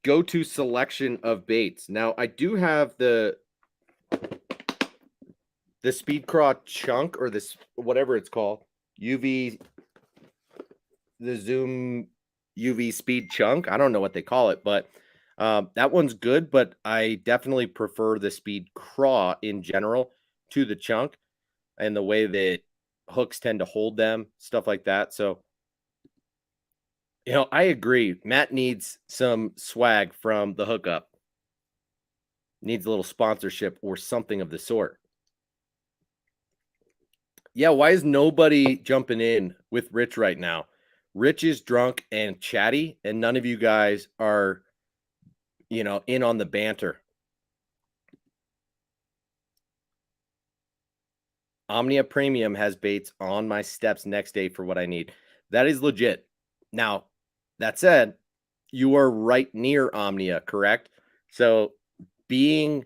Speaker 1: go-to selection of baits. Now, I do have the Speed Craw chunk or this whatever it's called, the Zoom UV speed chunk. I don't know what they call it, but that one's good, but I definitely prefer the Speed Craw in general to the chunk and the way that hooks tend to hold them, stuff like that. So, I agree. Matt needs some swag from the hookup. Needs a little sponsorship or something of the sort. Yeah, why is nobody jumping in with Rich right now? Rich is drunk and chatty, and none of you guys are, in on the banter. Omnia Premium has baits on my steps next day for what I need. That is legit. Now, that said, you are right near Omnia, correct? So being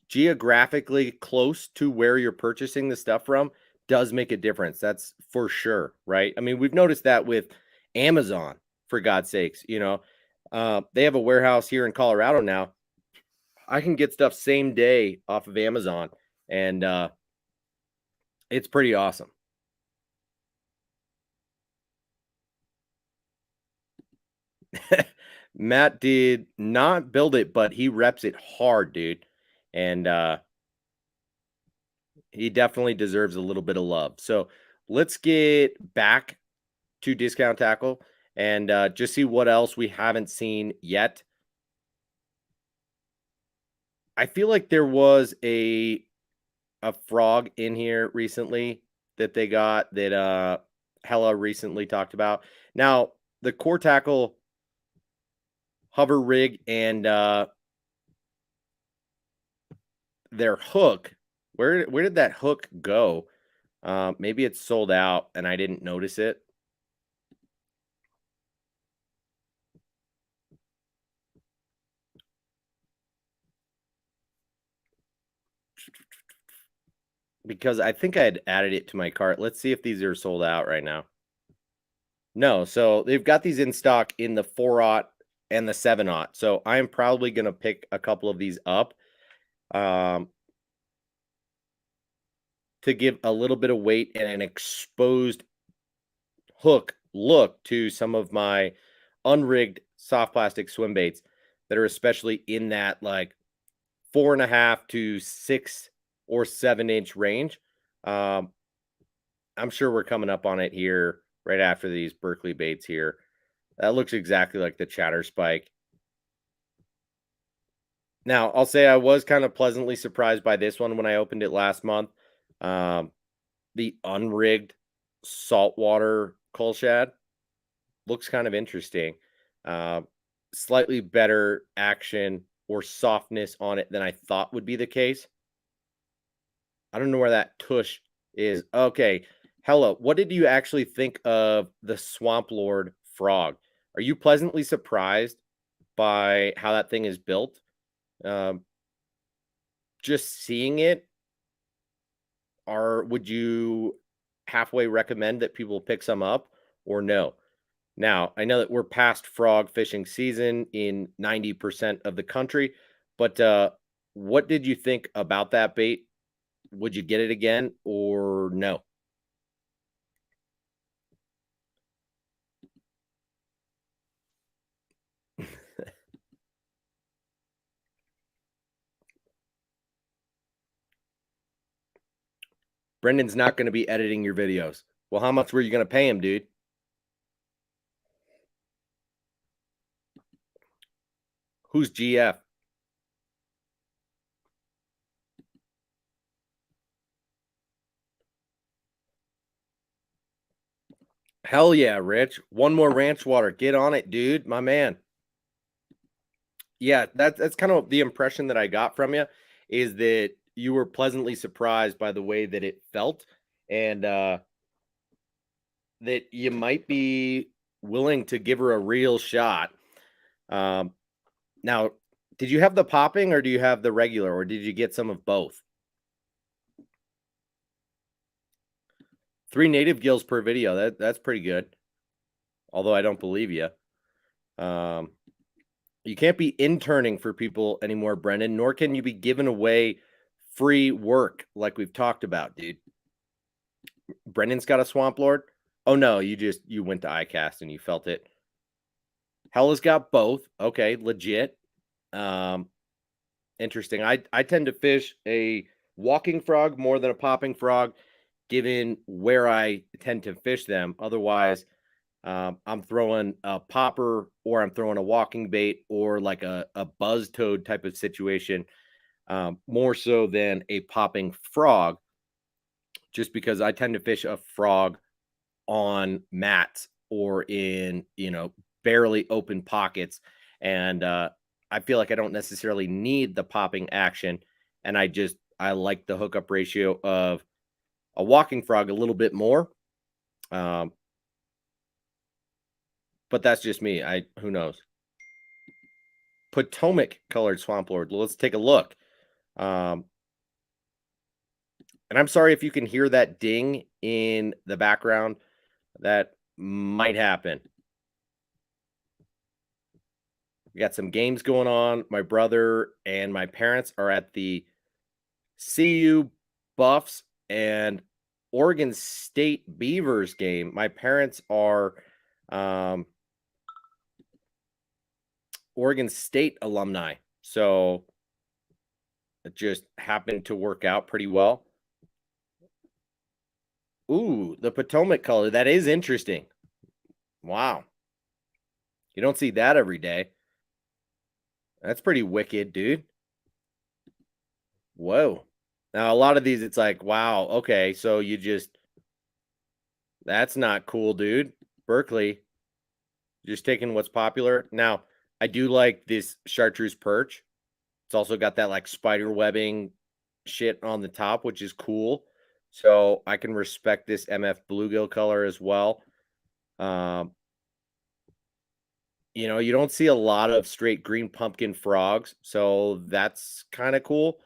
Speaker 1: geographically close to where you're purchasing the stuff from does make a difference. That's for sure, right? I mean, we've noticed that with Amazon, for God's sakes. They have a warehouse here in Colorado now. I can get stuff same day off of Amazon, and it's pretty awesome. Matt did not build it, but he reps it hard, dude. And he definitely deserves a little bit of love. So let's get back to Discount Tackle and just see what else we haven't seen yet. I feel like there was a frog in here recently that they got that Hella recently talked about. Now, the core tackle hover rig and their hook, where did that hook go? Maybe it's sold out and I didn't notice it. Because I think I had added it to my cart. Let's see if these are sold out right now. No, so they've got these in stock in the 4/0 and the 7/0. So I'm probably going to pick a couple of these up to give a little bit of weight and an exposed hook look to some of my unrigged soft plastic swim baits that are especially in that like 4.5 to 6 or 7-inch range. I'm sure we're coming up on it here right after these Berkeley baits here. That looks exactly like the Chatter Spike. Now, I'll say I was kind of pleasantly surprised by this one when I opened it last month. The unrigged saltwater coal shad looks kind of interesting. Slightly better action or softness on it than I thought would be the case. I don't know where that tush is. Okay. Hello. What did you actually think of the Swamp Lord frog? Are you pleasantly surprised by how that thing is built? Just seeing it, or would you halfway recommend that people pick some up or no? Now, I know that we're past frog fishing season in 90% of the country, but what did you think about that bait? Would you get it again or no? Brendan's not going to be editing your videos. Well, how much were you going to pay him, dude? Who's GF? Hell yeah, Rich. One more ranch water. Get on it, dude. My man. Yeah, that's kind of the impression that I got from you is that you were pleasantly surprised by the way that it felt and that you might be willing to give her a real shot. Now, did you have the popping or do you have the regular or did you get some of both? 3 native gills per video. That's pretty good. Although I don't believe you. You can't be interning for people anymore, Brendan, nor can you be giving away free work like we've talked about, dude. Brendan's got a Swamp Lord. Oh no, you went to iCast and you felt it. Hella's got both. Okay, legit. Interesting. I tend to fish a walking frog more than a popping frog, given where I tend to fish them. Otherwise, I'm throwing a popper or I'm throwing a walking bait or like a buzz toad type of situation, more so than a popping frog, just because I tend to fish a frog on mats or in, barely open pockets. And I feel like I don't necessarily need the popping action. And I like the hookup ratio of a walking frog a little bit more. But that's just me. Who knows? Potomac colored Swamp Lord. Let's take a look. And I'm sorry if you can hear that ding in the background. That might happen. We got some games going on. My brother and my parents are at the CU Buffs and Oregon State Beavers game. My parents are Oregon State alumni. So it just happened to work out pretty well. Ooh, the Potomac color. That is interesting. Wow. You don't see that every day. That's pretty wicked, dude. Whoa. Now, a lot of these, it's like, wow, okay, so you just, that's not cool, dude. Berkeley, just taking what's popular. Now, I do like this chartreuse perch. It's also got that like spider webbing shit on the top, which is cool. So I can respect this MF bluegill color as well. You don't see a lot of straight green pumpkin frogs, so that's kind of cool.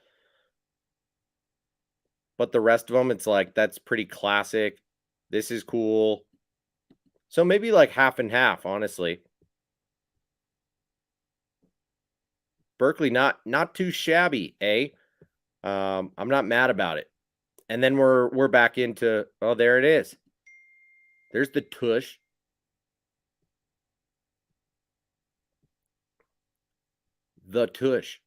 Speaker 1: But the rest of them, it's like, that's pretty classic. This is cool. So maybe like half and half, honestly. Berkeley, not too shabby, eh? I'm not mad about it. And then we're back into, oh, there it is. There's the tush. The tush.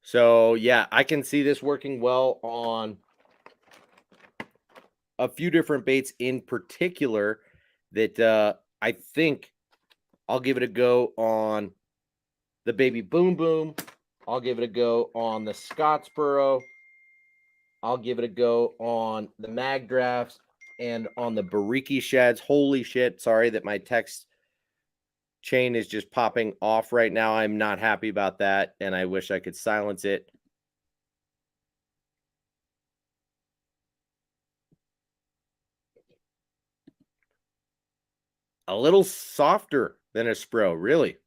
Speaker 1: So yeah, I can see this working well on a few different baits in particular that I think I'll give it a go on the Baby Boom Boom. I'll give it a go on the Scottsboro. I'll give it a go on the Mag Drafts and on the Bariki Sheds. Holy shit. Sorry that my text chain is just popping off right now. I'm not happy about that, and I wish I could silence it. A little softer than a Spro, really.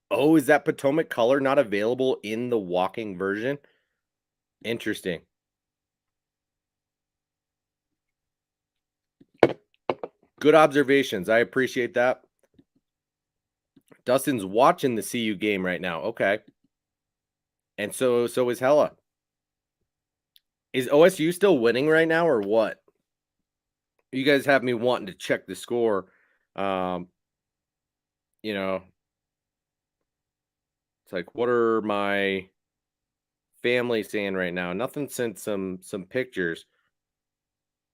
Speaker 1: Oh, is that Potomac color not available in the walking version? Interesting. Good observations. I appreciate that. Dustin's watching the CU game right now. Okay. And so is Hella. Is OSU still winning right now or what? You guys have me wanting to check the score. It's like, what are my family saying right now? Nothing sent some pictures.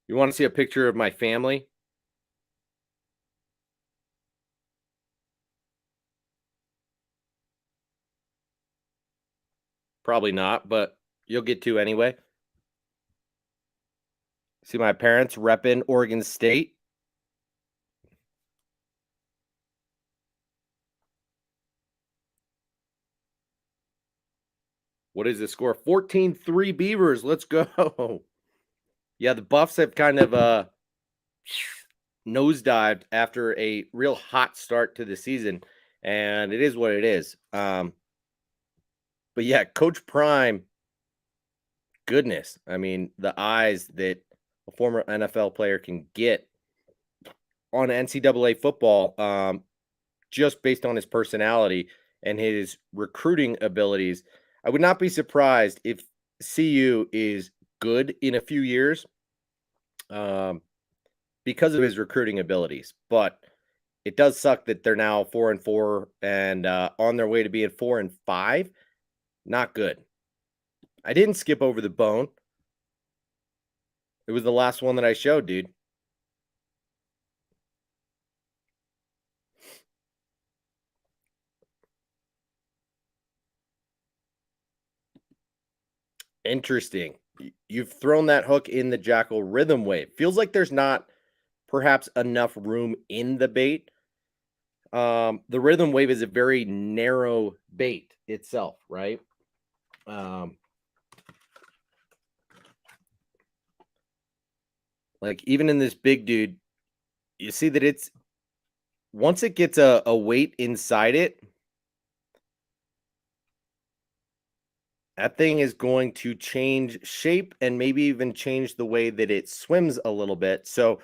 Speaker 1: You want to see a picture of my family? Probably not, but you'll get to anyway. See my parents repping Oregon State. What is the score? 14-3 Beavers. Let's go. Yeah, the Buffs have kind of nosedived after a real hot start to the season, and it is what it is. But yeah, Coach Prime, goodness. I mean, the eyes that a former NFL player can get on NCAA football, just based on his personality and his recruiting abilities. I would not be surprised if CU is good in a few years because of his recruiting abilities. But it does suck that they're now 4-4 and on their way to being 4-5. Not good. I didn't skip over the bone. It was the last one that I showed, dude. Interesting. You've thrown that hook in the Jackal Rhythm Wave. Feels like there's not perhaps enough room in the bait. The Rhythm Wave is a very narrow bait itself, right? Like even in this big dude, you see that it's once it gets a weight inside it, that thing is going to change shape and maybe even change the way that it swims a little bit. So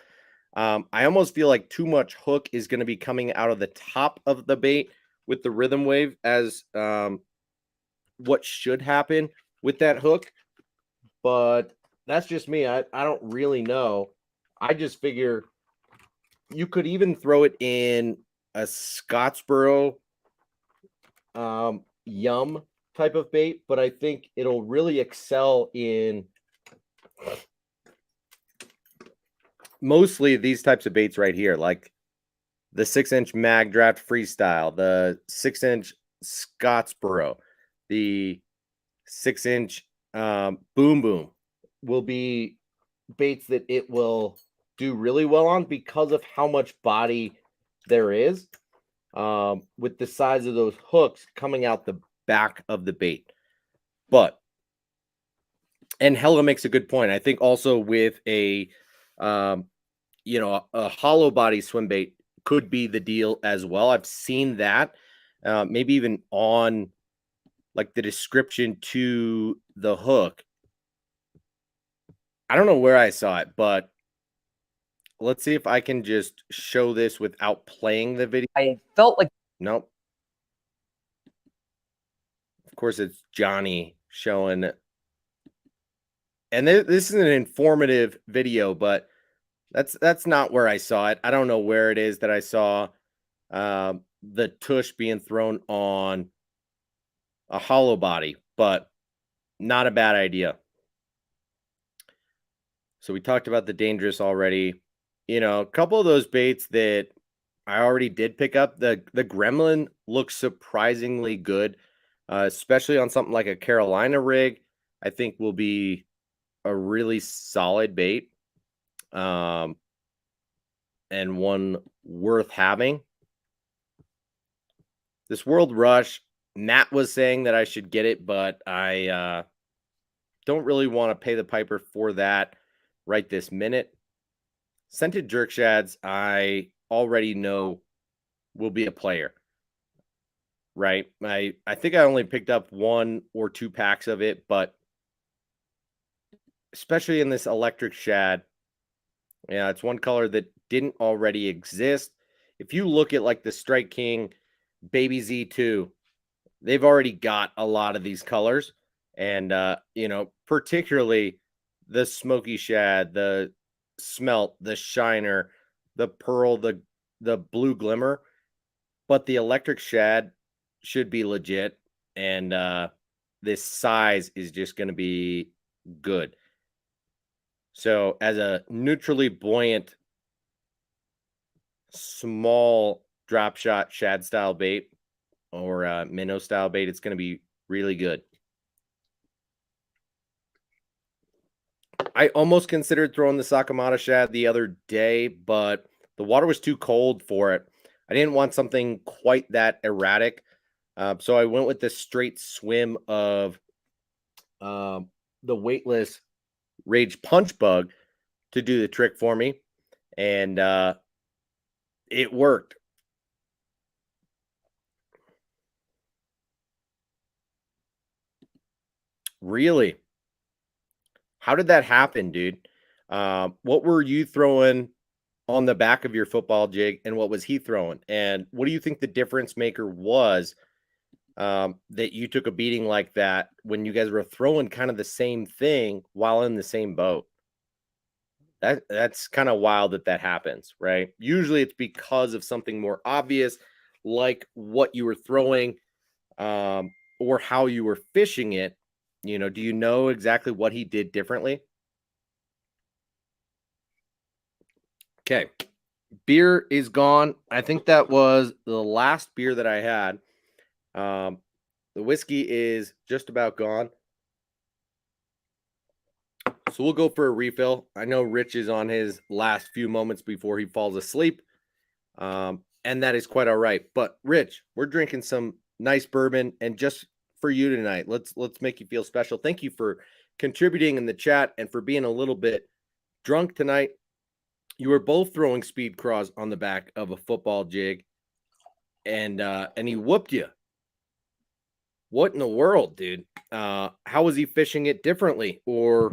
Speaker 1: I almost feel like too much hook is going to be coming out of the top of the bait with the Rhythm Wave as what should happen with that hook. But that's just me. I don't really know. I just figure you could even throw it in a Scottsboro yum type of bait, but I think it'll really excel in mostly these types of baits right here, like the 6-inch Mag Draft Freestyle, the 6-inch Scottsboro, the 6-inch Boom Boom will be baits that it will do really well on because of how much body there is with the size of those hooks coming out the back of the bait. But, and Hella makes a good point. I think also with a, a hollow body swim bait could be the deal as well. I've seen that maybe even on like the description to the hook. I don't know where I saw it, but let's see if I can just show this without playing the video.
Speaker 3: I felt like
Speaker 1: Nope. Of course, it's Johnny showing. And this is an informative video, but that's not where I saw it. I don't know where it is that I saw the tush being thrown on a hollow body, but not a bad idea. So we talked about the dangerous already. You know, a couple of those baits that I already did pick up. The Gremlin looks surprisingly good, especially on something like a Carolina rig. I think will be a really solid bait, and one worth having. This World Rush, Matt was saying that I should get it, but I don't really want to pay the piper for that right this minute. Scented Jerk Shads, I already know will be a player, right? I think I only picked up 1 or 2 packs of it, but especially in this electric shad, yeah, it's one color that didn't already exist. If you look at like the Strike King Baby Z2, they've already got a lot of these colors. And, particularly the Smoky Shad, the Smelt, the Shiner, the Pearl, the Blue Glimmer. But the electric shad should be legit. And this size is just going to be good. So as a neutrally buoyant, small drop shot shad style bait or minnow style bait, it's going to be really good. I almost considered throwing the Sakamata shad the other day, but the water was too cold for it. I didn't want something quite that erratic. So I went with the straight swim of the weightless Rage Punch Bug to do the trick for me. And it worked. Really? How did that happen, dude? What were you throwing on the back of your football jig, and what was he throwing? And what do you think the difference maker was that you took a beating like that when you guys were throwing kind of the same thing while in the same boat? That's kind of wild that happens, right? Usually it's because of something more obvious, like what you were throwing or how you were fishing it. You know, do you know exactly what he did differently? Okay. Beer is gone. I think that was the last beer that I had. The whiskey is just about gone. So we'll go for a refill. I know Rich is on his last few moments before he falls asleep. And that is quite all right. But Rich, we're drinking some nice bourbon, and just for you tonight, let's make you feel special. Thank you for contributing in the chat and for being a little bit drunk tonight. You were both throwing speed craws on the back of a football jig, and he whooped you. What in the world, dude? How was he fishing it differently? Or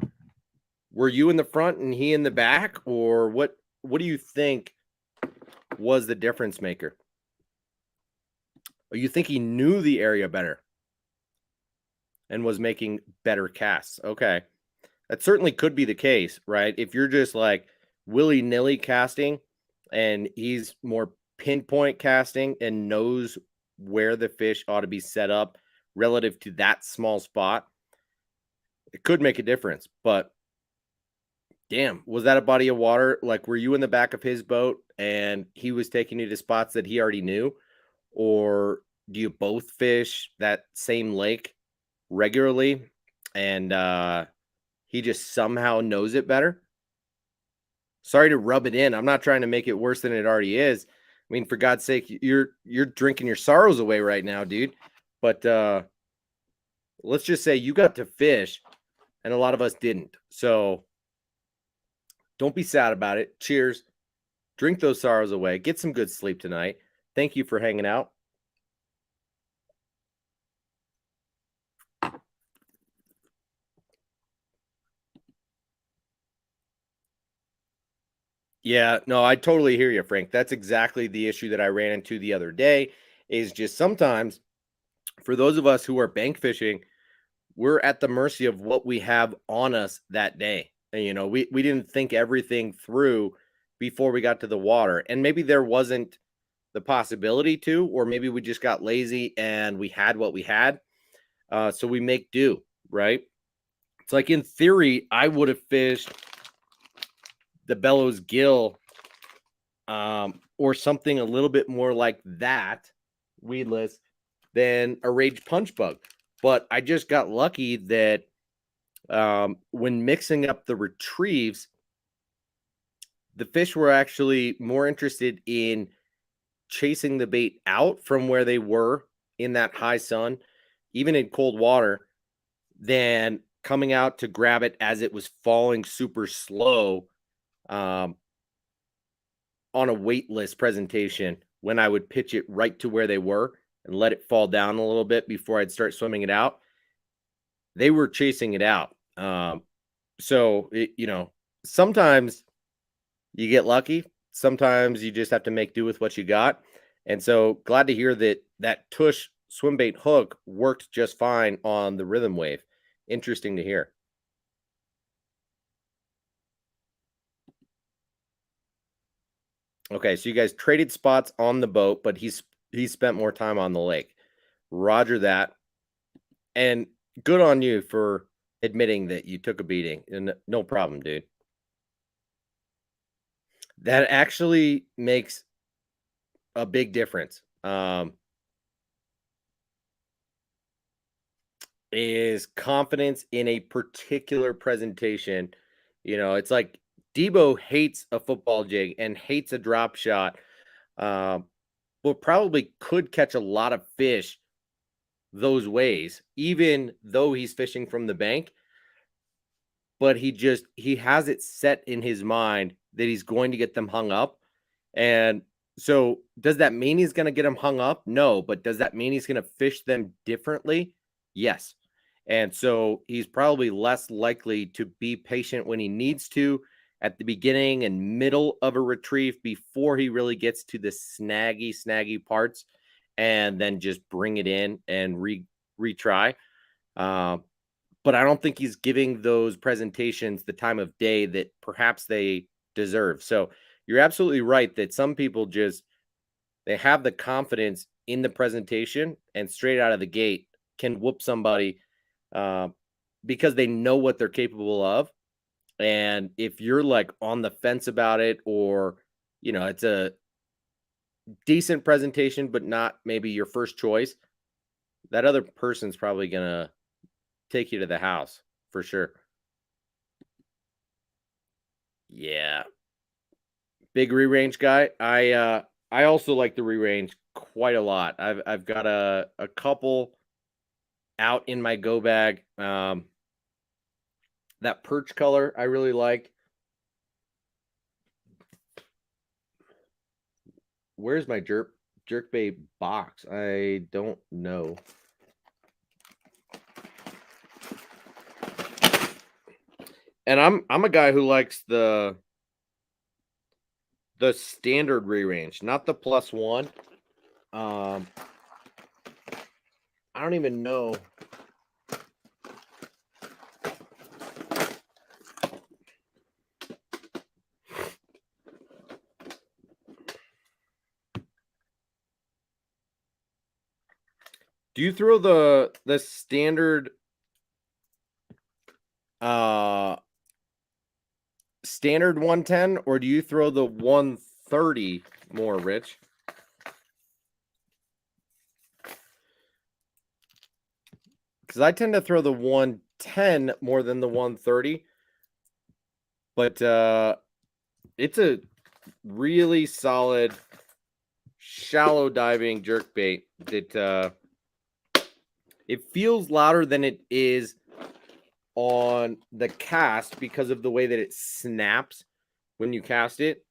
Speaker 1: were you in the front and he in the back? Or what do you think was the difference maker? Or you think he knew the area better and was making better casts? Okay. That certainly could be the case, right? If you're just like willy-nilly casting, and he's more pinpoint casting and knows where the fish ought to be set up relative to that small spot, it could make a difference. But damn, was that a body of water? Like, were you in the back of his boat and he was taking you to spots that he already knew? Or do you both fish that same lake regularly and he just somehow knows it better? Sorry to rub it in. I'm not trying to make it worse than it already is. I mean, for God's sake, you're drinking your sorrows away right now, dude. But let's just say you got to fish and a lot of us didn't. So don't be sad about it. Cheers. Drink those sorrows away. Get some good sleep tonight. Thank you for hanging out. Yeah, no, I totally hear you, Frank. That's exactly the issue that I ran into the other day is just sometimes for those of us who are bank fishing, we're at the mercy of what we have on us that day. And, you know, we didn't think everything through before we got to the water. And maybe there wasn't the possibility to, or maybe we just got lazy and we had what we had. So we make do, right? It's like in theory, I would have fished the Bellows Gill or something a little bit more like that, weedless, than a Rage Punch Bug. But I just got lucky that when mixing up the retrieves, the fish were actually more interested in chasing the bait out from where they were in that high sun, even in cold water, than coming out to grab it as it was falling super slow on a weightless presentation when I would pitch it right to where they were and let it fall down a little bit before I'd start swimming it out. They were chasing it out. So, you know, sometimes you get lucky. Sometimes you just have to make do with what you got. And so glad to hear that that tush swim bait hook worked just fine on the rhythm wave. Interesting to hear. Okay, so you guys traded spots on the boat, but he spent more time on the lake. Roger that. And good on you for admitting that you took a beating. And no problem, dude. That actually makes a big difference. Is confidence in a particular presentation. You know, it's like Debo hates a football jig and hates a drop shot, but probably could catch a lot of fish those ways, even though he's fishing from the bank. But he has it set in his mind that he's going to get them hung up. And so does that mean he's going to get them hung up? No, but does that mean he's going to fish them differently? Yes. And so he's probably less likely to be patient when he needs to at the beginning and middle of a retrieve before he really gets to the snaggy parts and then just bring it in and retry. But I don't think he's giving those presentations the time of day that perhaps they deserve. So you're absolutely right that some people they have the confidence in the presentation and straight out of the gate can whoop somebody because they know what they're capable of. And if you're like on the fence about it, or, you know, it's a decent presentation, but not maybe your first choice, that other person's probably going to take you to the house for sure. Yeah. Big re-range guy. I also like the re-range quite a lot. I've got a couple out in my go bag. That perch color I really like. Where's my jerkbait box? I don't know. And I'm a guy who likes the standard re-range, not the +1. I don't even know. Do you throw the standard standard 110, or do you throw the 130 more, Rich? Because I tend to throw the 110 more than the 130, but it's a really solid shallow diving jerk bait that it feels louder than it is on the cast because of the way that it snaps when you cast it.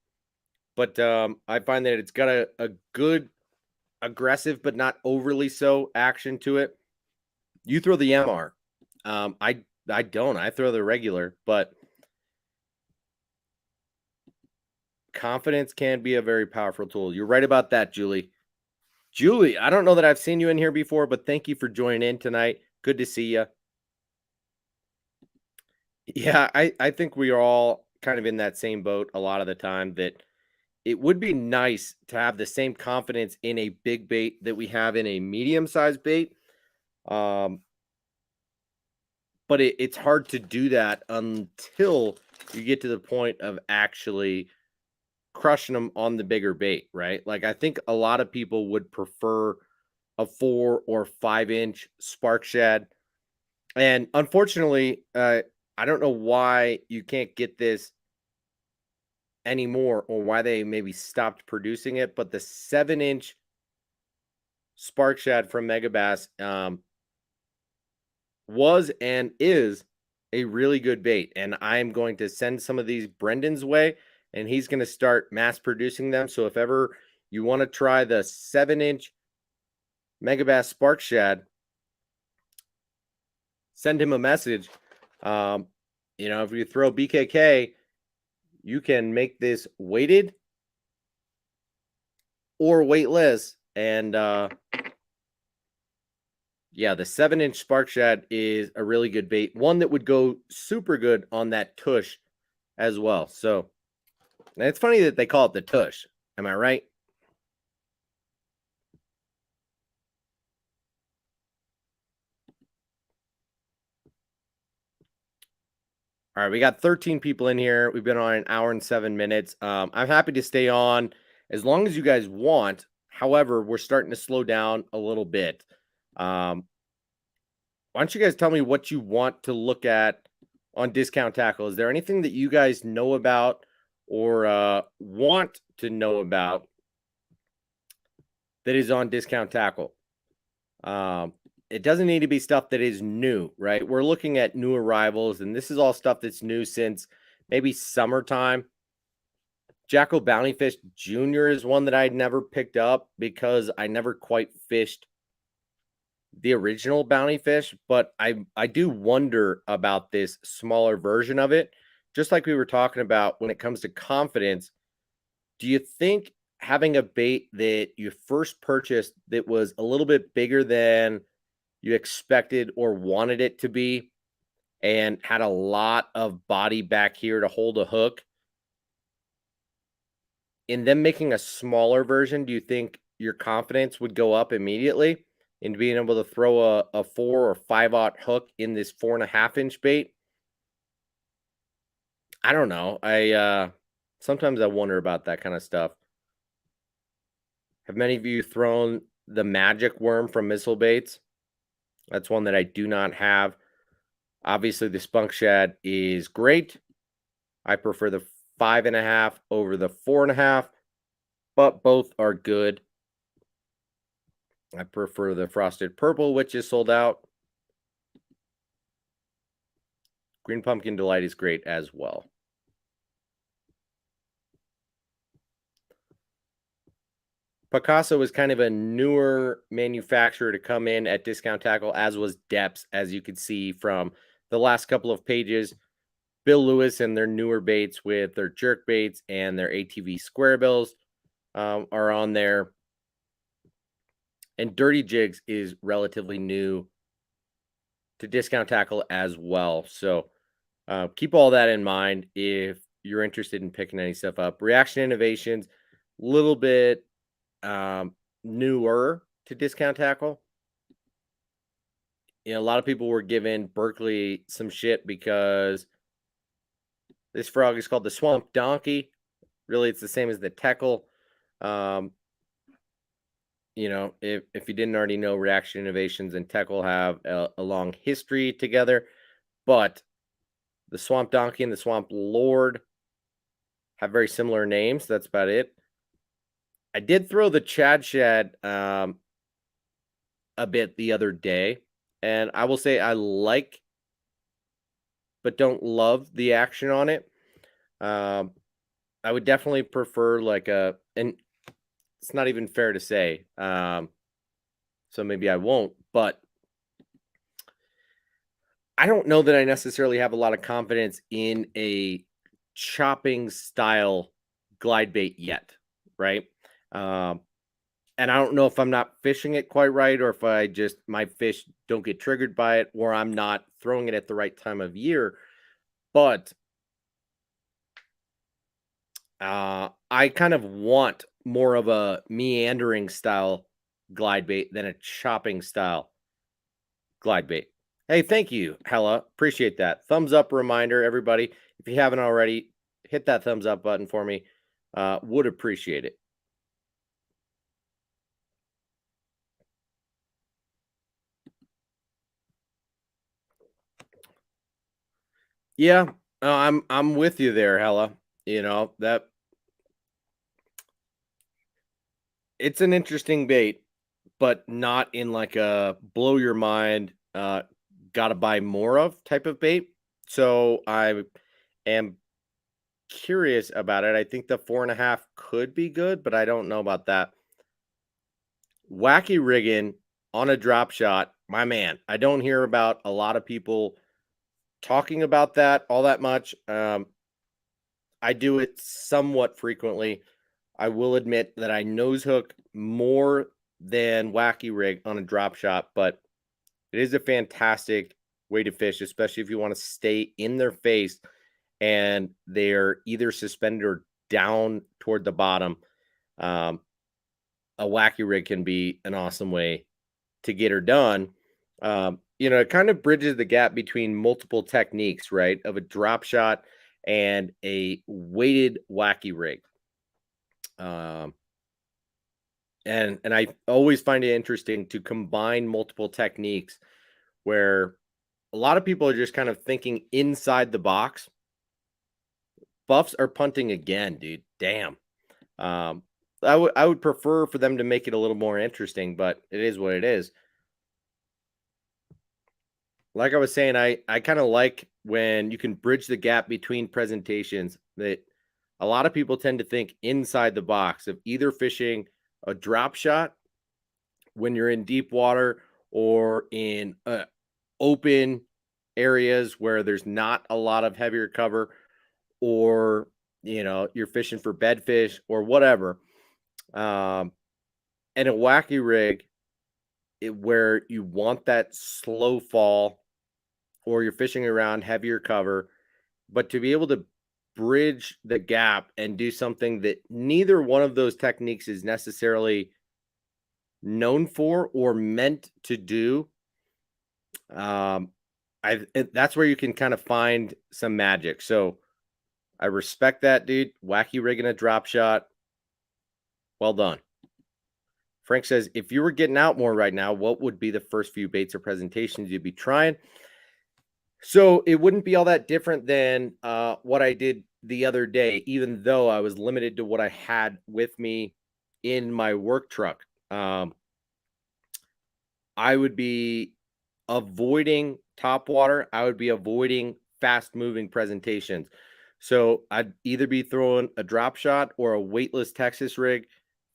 Speaker 1: But I find that it's got a good aggressive but not overly so action to it. You throw the MR. I don't. I throw the regular, but confidence can be a very powerful tool. You're right about that, Julie. Julie, I don't know that I've seen you in here before, but thank you for joining in tonight. Good to see you. Yeah, I think we are all kind of in that same boat a lot of the time, that it would be nice to have the same confidence in a big bait that we have in a medium-sized bait. But it's hard to do that until you get to the point of actually crushing them on the bigger bait, right? Like, I think a lot of people would prefer a 4 or 5-inch spark shad. And unfortunately, I don't know why you can't get this anymore, or why they maybe stopped producing it, but the 7-inch spark shad from Megabass was and is a really good bait. And I'm going to send some of these Brendan's way, and he's going to start mass producing them. So if ever you want to try the 7-inch Megabass spark shad, send him a message. If you throw BKK, you can make this weighted or weightless. And yeah, the 7-inch spark shad is a really good bait. One that would go super good on that tush as well. So it's funny that they call it the tush. Am I right? All right, we got 13 people in here. We've been on an hour and 7 minutes. I'm happy to stay on as long as you guys want. However, we're starting to slow down a little bit. Why don't you guys tell me what you want to look at on Discount Tackle? Is there anything that you guys know about or want to know about that is on Discount Tackle? It doesn't need to be stuff that is new, right? We're looking at new arrivals, and this is all stuff that's new since maybe summertime. Jacko Bountyfish Jr. is one that I'd never picked up because I never quite fished the original Bounty Fish, but I do wonder about this smaller version of it. Just like we were talking about when it comes to confidence, do you think having a bait that you first purchased that was a little bit bigger than you expected or wanted it to be and had a lot of body back here to hold a hook, in them making a smaller version, do you think your confidence would go up immediately in being able to throw a 4 or 5/0 hook in this 4.5-inch bait? I don't know. Sometimes I wonder about that kind of stuff. Have many of you thrown the magic worm from Missile Baits? That's one that I do not have. Obviously, the Spunk Shad is great. I prefer the 5.5 over the 4.5, but both are good. I prefer the Frosted Purple, which is sold out. Green Pumpkin Delight is great as well. Picasso was kind of a newer manufacturer to come in at Discount Tackle, as was Depths, as you could see from the last couple of pages. Bill Lewis and their newer baits with their jerk baits and their ATV square bills are on there. And Dirty Jigs is relatively new to Discount Tackle as well. So keep all that in mind if you're interested in picking any stuff up. Reaction Innovations, a little bit newer to Discount Tackle. a lot of people were giving Berkeley some shit because this frog is called the swamp donkey. Really, it's the same as the teckle. Um, if you didn't already know, Reaction Innovations and Teckle have a long history together, but the Swamp Donkey and the Swamp Lord have very similar names. That's about it. I did throw the Chad Shad a bit the other day, and I will say I like, but don't love the action on it. Um, I would definitely prefer and it's not even fair to say. So maybe I won't, but I don't know that I necessarily have a lot of confidence in a chopping style glide bait yet, right? Um, and I don't know if I'm not fishing it quite right, or if my fish don't get triggered by it, or I'm not throwing it at the right time of year. But I kind of want more of a meandering style glide bait than a chopping style glide bait. Hey, thank you, Hella. Appreciate that. Thumbs up reminder, everybody. If you haven't already, hit that thumbs up button for me. Would appreciate it. Yeah, I'm with you there, Hella. That it's an interesting bait, but not in like a blow your mind, gotta buy more of type of bait. So I am curious about it. I think the 4.5 could be good, but I don't know about that. Wacky rigging on a drop shot, my man. I don't hear about a lot of people talking about that all that much. I do it somewhat frequently. I will admit that I nose hook more than wacky rig on a drop shot, but it is a fantastic way to fish, especially if you want to stay in their face and they're either suspended or down toward the bottom. Um, a wacky rig can be an awesome way to get her done. It kind of bridges the gap between multiple techniques, right? Of a drop shot and a weighted wacky rig. Um, and I always find it interesting to combine multiple techniques where a lot of people are just kind of thinking inside the box. Buffs are punting again, dude. Damn. Um, I would prefer for them to make it a little more interesting, but it is what it is. Like I was saying, I kind of like when you can bridge the gap between presentations. That a lot of people tend to think inside the box of either fishing a drop shot when you're in deep water or in open areas where there's not a lot of heavier cover, or you're fishing for bedfish or whatever. Um, and a wacky rig, where you want that slow fall, or you're fishing around heavier cover, but to be able to bridge the gap and do something that neither one of those techniques is necessarily known for or meant to do. That's where you can kind of find some magic. So I respect that, dude. Wacky rigging a drop shot. Well done. Frank says, if you were getting out more right now, what would be the first few baits or presentations you'd be trying? So it wouldn't be all that different than what I did the other day, even though I was limited to what I had with me in my work truck. I would be avoiding top water. I would be avoiding fast moving presentations. So I'd either be throwing a drop shot or a weightless Texas rig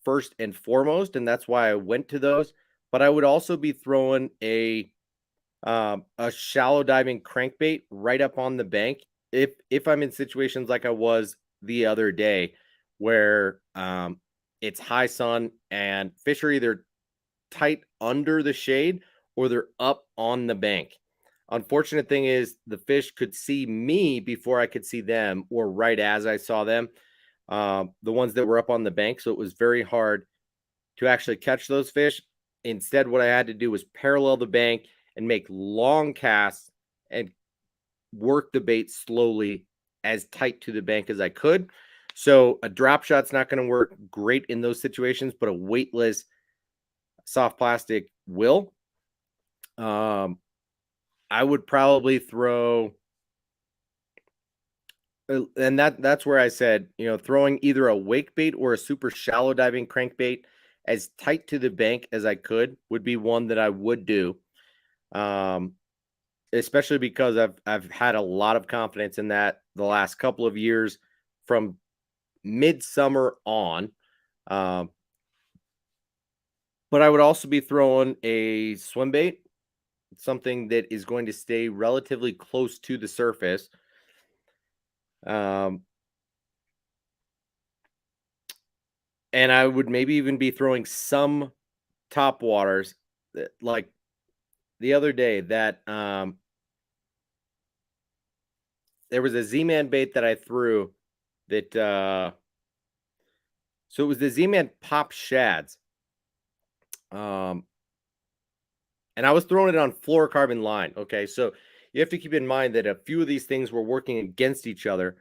Speaker 1: first and foremost, and that's why I went to those. But I would also be throwing a shallow diving crankbait right up on the bank if I'm in situations like I was the other day, where it's high sun and fish are either tight under the shade or they're up on the bank. Unfortunate thing is the fish could see me before I could see them, or right as I saw them, the ones that were up on the bank. So it was very hard to actually catch those fish. Instead, what I had to do was parallel the bank and make long casts and work the bait slowly as tight to the bank as I could. So a drop shot's not going to work great in those situations, but a weightless soft plastic will. I would probably throw, and that's where I said, throwing either a wake bait or a super shallow diving crankbait as tight to the bank as I could would be one that I would do. Especially because I've had a lot of confidence in that the last couple of years from midsummer on. But I would also be throwing a swim bait, something that is going to stay relatively close to the surface. And I would maybe even be throwing some top waters, like the other day that there was a Z-Man bait that I threw that so it was the Z-Man Pop Shads. And I was throwing it on fluorocarbon line. Okay, so you have to keep in mind that a few of these things were working against each other.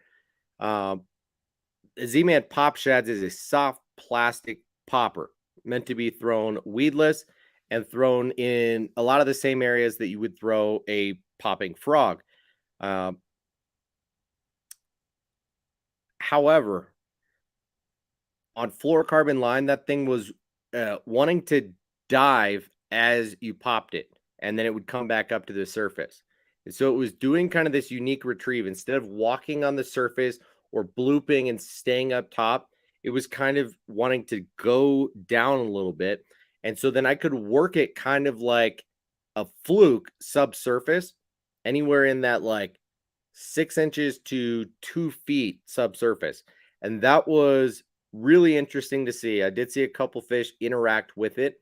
Speaker 1: Z-Man Pop Shads is a soft plastic popper meant to be thrown weedless and thrown in a lot of the same areas that you would throw a popping frog. However, on fluorocarbon line, that thing was wanting to dive as you popped it, and then it would come back up to the surface. And so it was doing kind of this unique retrieve. Instead of walking on the surface or blooping and staying up top, it was kind of wanting to go down a little bit. And so then I could work it kind of like a fluke subsurface, anywhere in that like 6 inches to 2 feet subsurface. And that was really interesting to see. I did see a couple fish interact with it,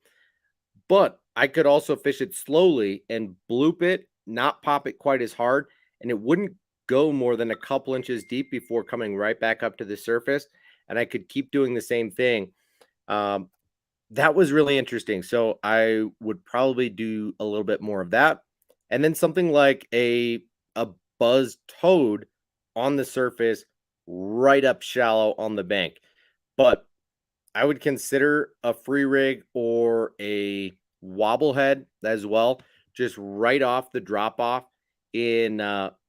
Speaker 1: but I could also fish it slowly and bloop it, not pop it quite as hard, and it wouldn't go more than a couple inches deep before coming right back up to the surface. And I could keep doing the same thing. That was really interesting. So I would probably do a little bit more of that. And then something like a buzz toad on the surface, right up shallow on the bank. But I would consider a free rig or a wobblehead as well, just right off the drop off in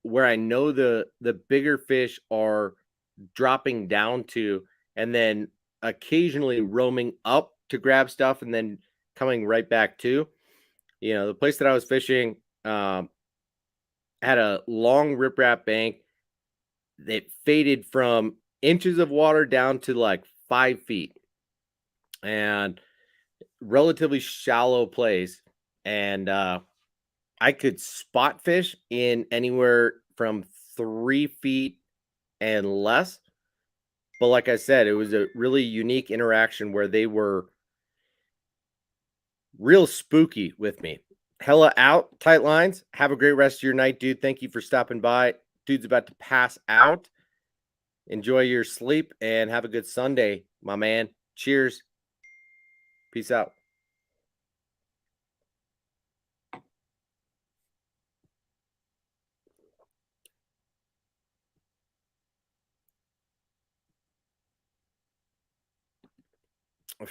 Speaker 1: where I know the bigger fish are dropping down to, and then occasionally roaming up to grab stuff and then coming right back to. The place that I was fishing had a long riprap bank that faded from inches of water down to like 5 feet, and relatively shallow place. And I could spot fish in anywhere from 3 feet and less. But like I said, it was a really unique interaction where they were real spooky with me. Hella out, tight lines. Have a great rest of your night, dude. Thank you for stopping by. Dude's about to pass out. Enjoy your sleep and have a good Sunday, my man. Cheers. Peace out.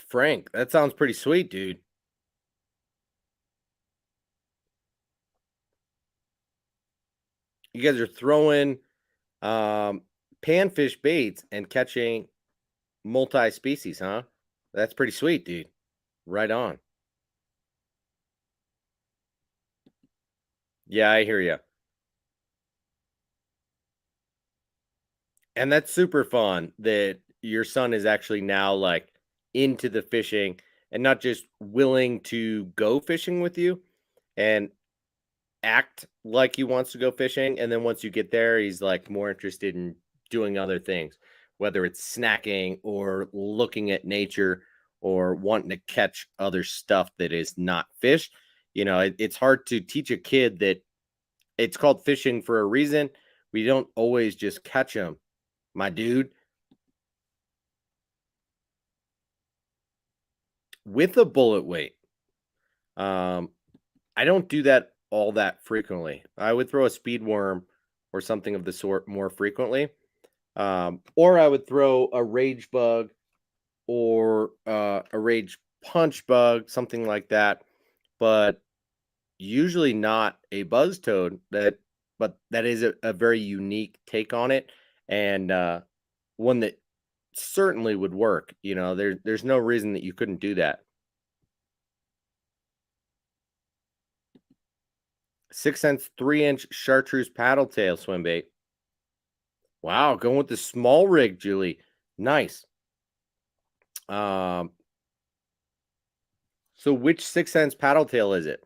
Speaker 1: Frank, that sounds pretty sweet, dude. You guys are throwing panfish baits and catching multi-species, huh? That's pretty sweet, dude. Right on. Yeah, I hear you. And that's super fun that your son is actually now like into the fishing and not just willing to go fishing with you and act like he wants to go fishing. And then once you get there, he's like more interested in doing other things, whether it's snacking or looking at nature or wanting to catch other stuff that is not fish. It's hard to teach a kid that it's called fishing for a reason. We don't always just catch them, my dude. With a bullet weight. I don't do that all that frequently. I would throw a speed worm or something of the sort more frequently. Or I would throw a rage bug or a rage punch bug, something like that. But usually not a buzz toad. But that is a very unique take on it, and one that certainly would work. There's no reason that you couldn't do that. 6 cents, 3-inch chartreuse paddle tail swim bait. Wow, going with the small rig, Julie. Nice. Um, so which 6 cents paddle tail is it?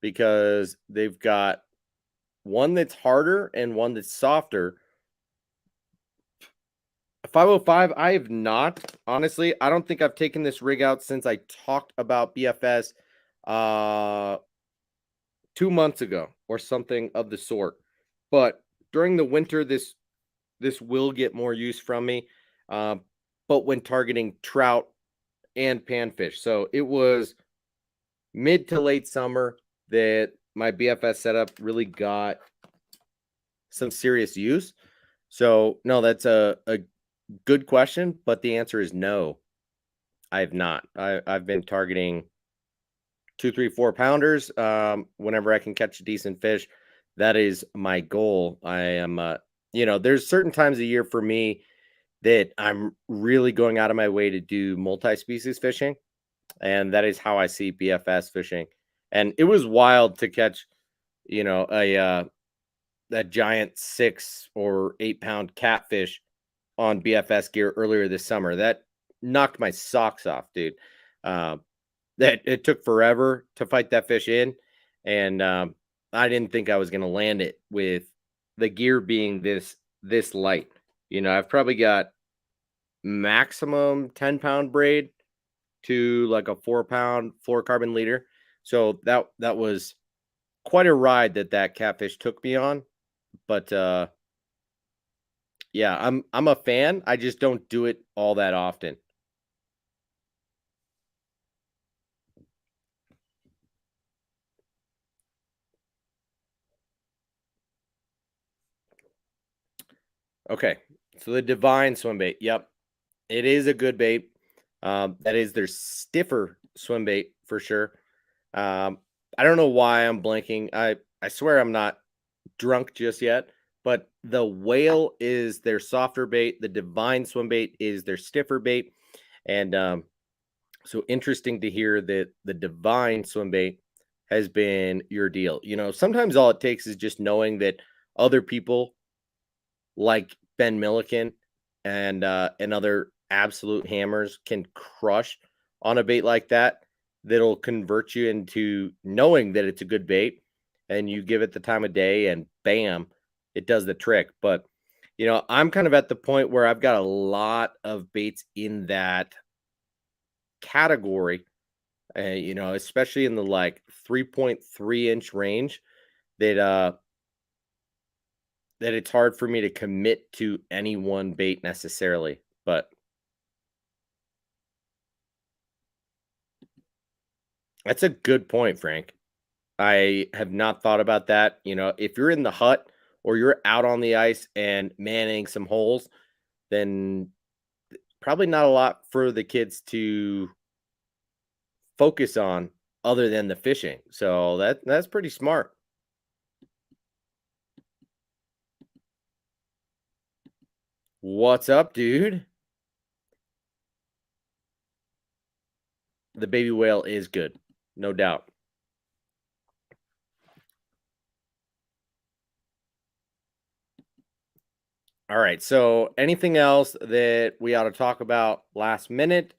Speaker 1: Because they've got one that's harder and one that's softer. 505, I have not. Honestly, I don't think I've taken this rig out since I talked about BFS 2 months ago or something of the sort. But during the winter, this will get more use from me. Um, but when targeting trout and panfish. So it was mid to late summer that my BFS setup really got some serious use. So no, that's a good question, but the answer is no. I have not. I've been targeting 2, 3, 4 pounders. Whenever I can catch a decent fish, that is my goal. I am, there's certain times a year for me that I'm really going out of my way to do multi-species fishing, and that is how I see BFS fishing. And it was wild to catch, a giant 6 or 8 pound catfish on BFS gear earlier this summer. That knocked my socks off, dude. That it took forever to fight that fish in, and I didn't think I was going to land it with the gear being this light. I've probably got maximum 10-pound braid to like a 4-pound fluorocarbon leader. So that was quite a ride that catfish took me on. But yeah, I'm a fan. I just don't do it all that often. Okay, so the Divine swim bait. Yep, it is a good bait. That is their stiffer swim bait for sure. I don't know why I'm blanking. I swear I'm not drunk just yet. But the Whale is their softer bait. The Divine swim bait is their stiffer bait. And so interesting to hear that the Divine swim bait has been your deal. Sometimes all it takes is just knowing that other people like Ben Milliken and other absolute hammers can crush on a bait like that. That'll convert you into knowing that it's a good bait, and you give it the time of day, and bam, it does the trick. But I'm kind of at the point where I've got a lot of baits in that category, especially in the like 3.3-inch range that that it's hard for me to commit to any one bait necessarily. But that's a good point, Frank. I have not thought about that. If you're in the hut or you're out on the ice and manning some holes, then probably not a lot for the kids to focus on other than the fishing. So that's pretty smart. What's up, dude? The baby whale is good, no doubt. All right. So, anything else that we ought to talk about last minute?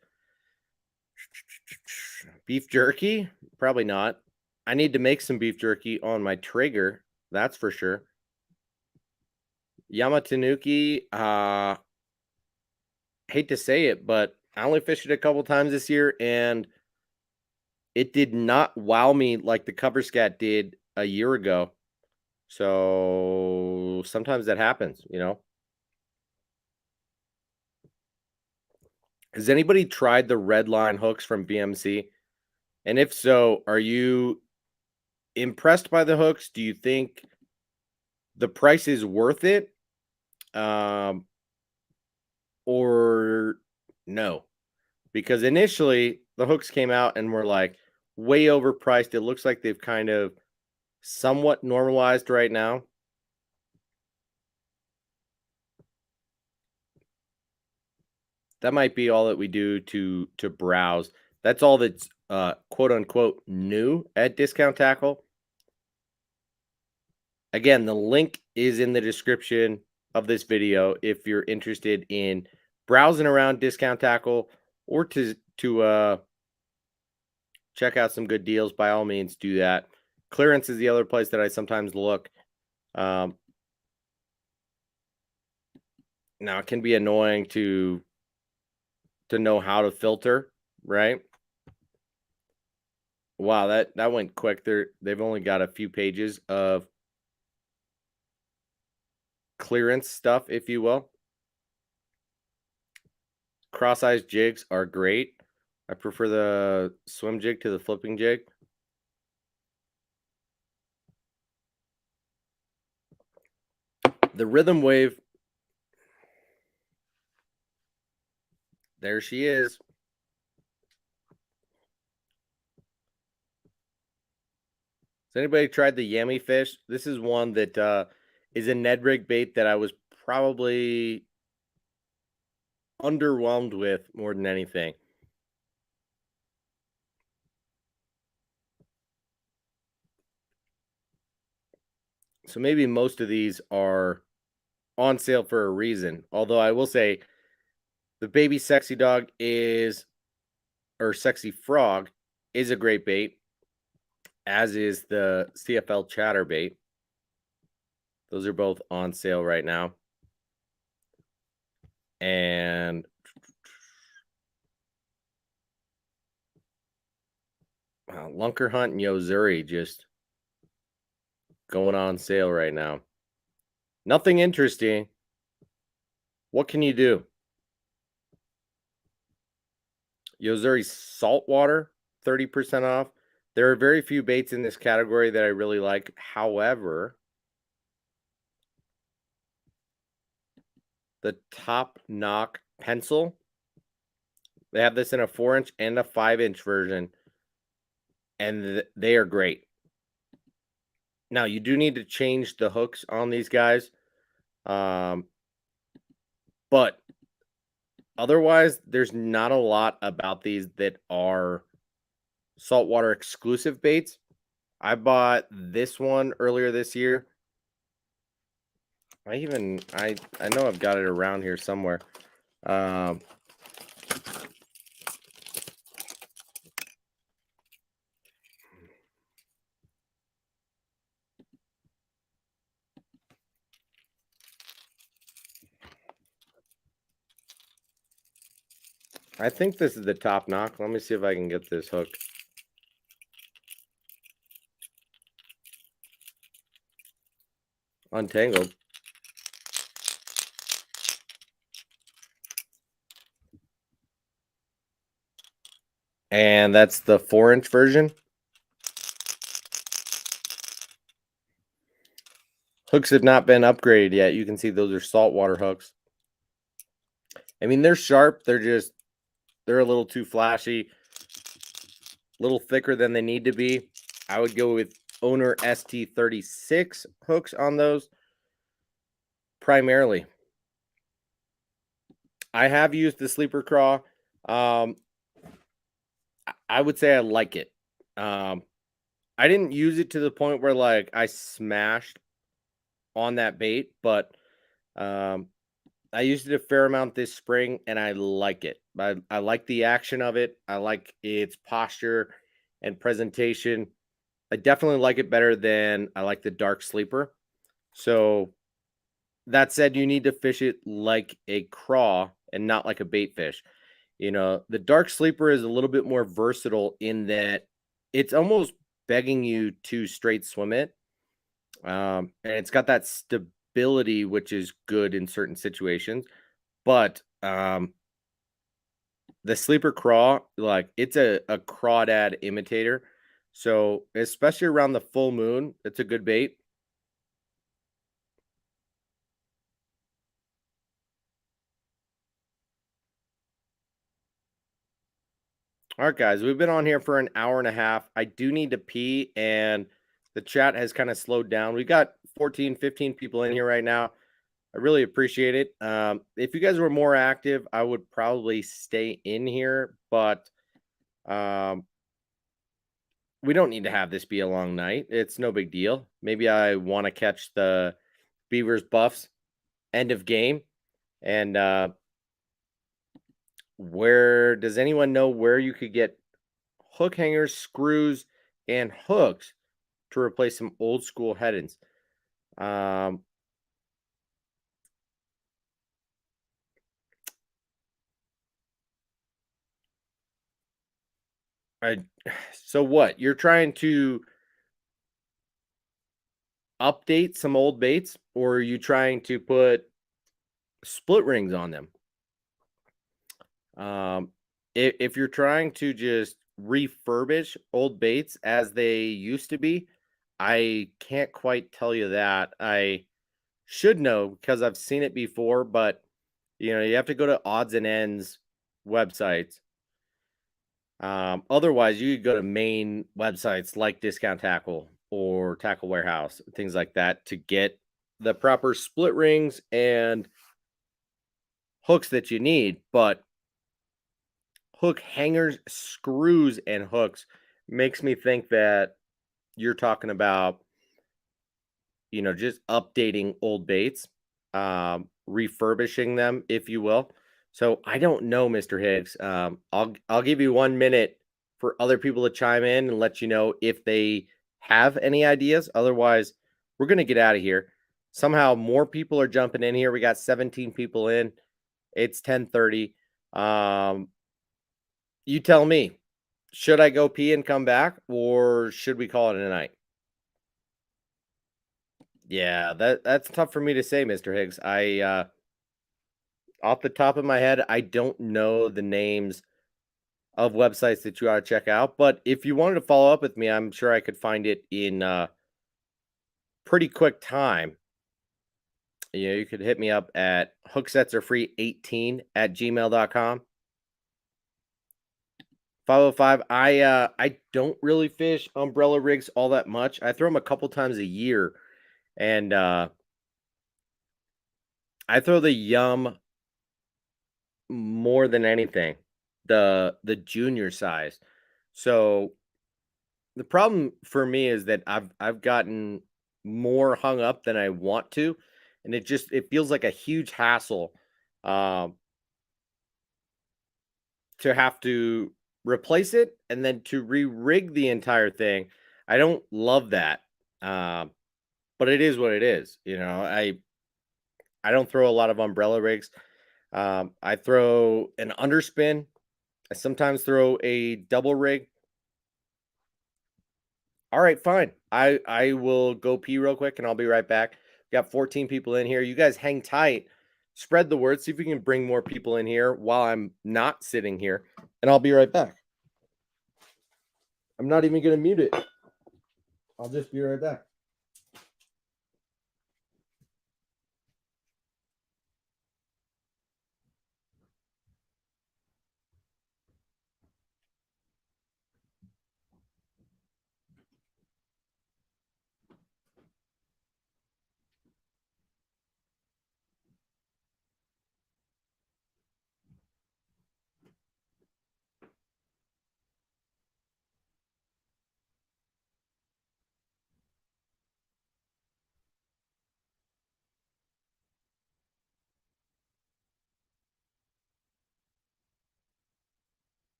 Speaker 1: Beef jerky? Probably not. I need to make some beef jerky on my Traeger. That's for sure. Yamatanuki, hate to say it, but I only fished it a couple times this year, and it did not wow me like the cover scat did a year ago. So sometimes that happens. Has anybody tried the red line hooks from BMC? And if so, are you impressed by the hooks? Do you think the price is worth it? Or no? Because initially the hooks came out and were like way overpriced. It looks like they've kind of somewhat normalized right now. That might be all that we do to browse. That's all that's quote unquote new at Discount Tackle. Again, the link is in the description of this video if you're interested in browsing around Discount Tackle or to check out some good deals. By all means, do that. Clearance is the other place that I sometimes look. Now it can be annoying to know how to filter, right? Wow, that went quick. They've only got a few pages of clearance stuff, if you will. Cross-eyes jigs are great. I prefer the swim jig to the flipping jig. The rhythm wave. There she is. Has anybody tried the Yummy Fish? This is one that is a Ned rig bait that I was probably underwhelmed with more than anything. So maybe most of these are on sale for a reason. Although I will say the Baby Sexy Dog or Sexy Frog is a great bait, as is the CFL Chatterbait. Those are both on sale right now. And Lunker Hunt and Yozuri just going on sale right now. Nothing interesting. What can you do? Yozuri Saltwater, 30% off. There are very few baits in this category that I really like. However, the Top Knock pencil, they have this in a 4-inch and a 5-inch version, and they are great. Now, you do need to change the hooks on these guys. But otherwise, there's not a lot about these that are saltwater exclusive baits. I bought this one earlier this year. I know I've got it around here somewhere. I think this is the Top Knock. Let me see if I can get this hook. Untangled. And that's the 4-inch version. Hooks have not been upgraded yet. You can see those are saltwater hooks. I mean, they're sharp. They're a little too flashy. A little thicker than they need to be. I would go with Owner ST36 hooks on those primarily. I have used the Sleeper Craw. I would say I like it. I didn't use it to the point where like I smashed on that bait, but I used it a fair amount this spring and I like it. I like the action of it. I like its posture and presentation. I definitely like it better than I like the Dark Sleeper. So that said, you need to fish it like a craw and not like a bait fish. You know, the Dark Sleeper is a little bit more versatile in that it's almost begging you to straight swim it. And it's got that stability, which is good in certain situations. But the Sleeper Craw, like it's a crawdad imitator. So, especially around the full moon, it's a good bait. All right, guys, we've been on here for an hour and a half. I do need to pee, and the chat has kind of slowed down. We got 14, 15 people in here right now. I really appreciate it. If you guys were more active, I would probably stay in here, but um, we don't need to have this be a long night. It's no big deal. Maybe I want to catch the Beavers Buffs end of game. And where does anyone know where you could get hook hangers, screws, and hooks to replace some old school head-ins? Um, I, so what? You're trying to update some old baits, or are you trying to put split rings on them? If you're trying to just refurbish old baits as they used to be, I can't quite tell you that. I should know because I've seen it before, but you have to go to odds and ends websites. Otherwise, you could go to main websites like Discount Tackle or Tackle Warehouse, things like that, to get the proper split rings and hooks that you need. But hook hangers, screws, and hooks makes me think that you're talking about, just updating old baits, refurbishing them, if you will. So I don't know, Mr. Higgs. I'll give you 1 minute for other people to chime in and let you know if they have any ideas. Otherwise, we're gonna get out of here. Somehow more people are jumping in here. We got 17 people in. It's 10:30. Um, you tell me, should I go pee and come back, or should we call it a night? Yeah, that's tough for me to say, Mr. Higgs. Off the top of my head, I don't know the names of websites that you ought to check out, but if you wanted to follow up with me, I'm sure I could find it in pretty quick time. You could hit me up at hooksetsarethree18 at gmail.com. 505. I don't really fish umbrella rigs all that much. I throw them a couple times a year, and I throw the Yum more than anything, the junior size. So the problem for me is that I've gotten more hung up than I want to, and it feels like a huge hassle um to have to replace it and then to re-rig the entire thing. I don't love that. Um but it is what it is. I don't throw a lot of umbrella rigs. I throw an underspin. I sometimes throw a double rig. All right, fine. I will go pee real quick and I'll be right back. We got 14 people in here. You guys hang tight. Spread the word. See if we can bring more people in here while I'm not sitting here. And I'll be right back. I'm not even going to mute it. I'll just be right back.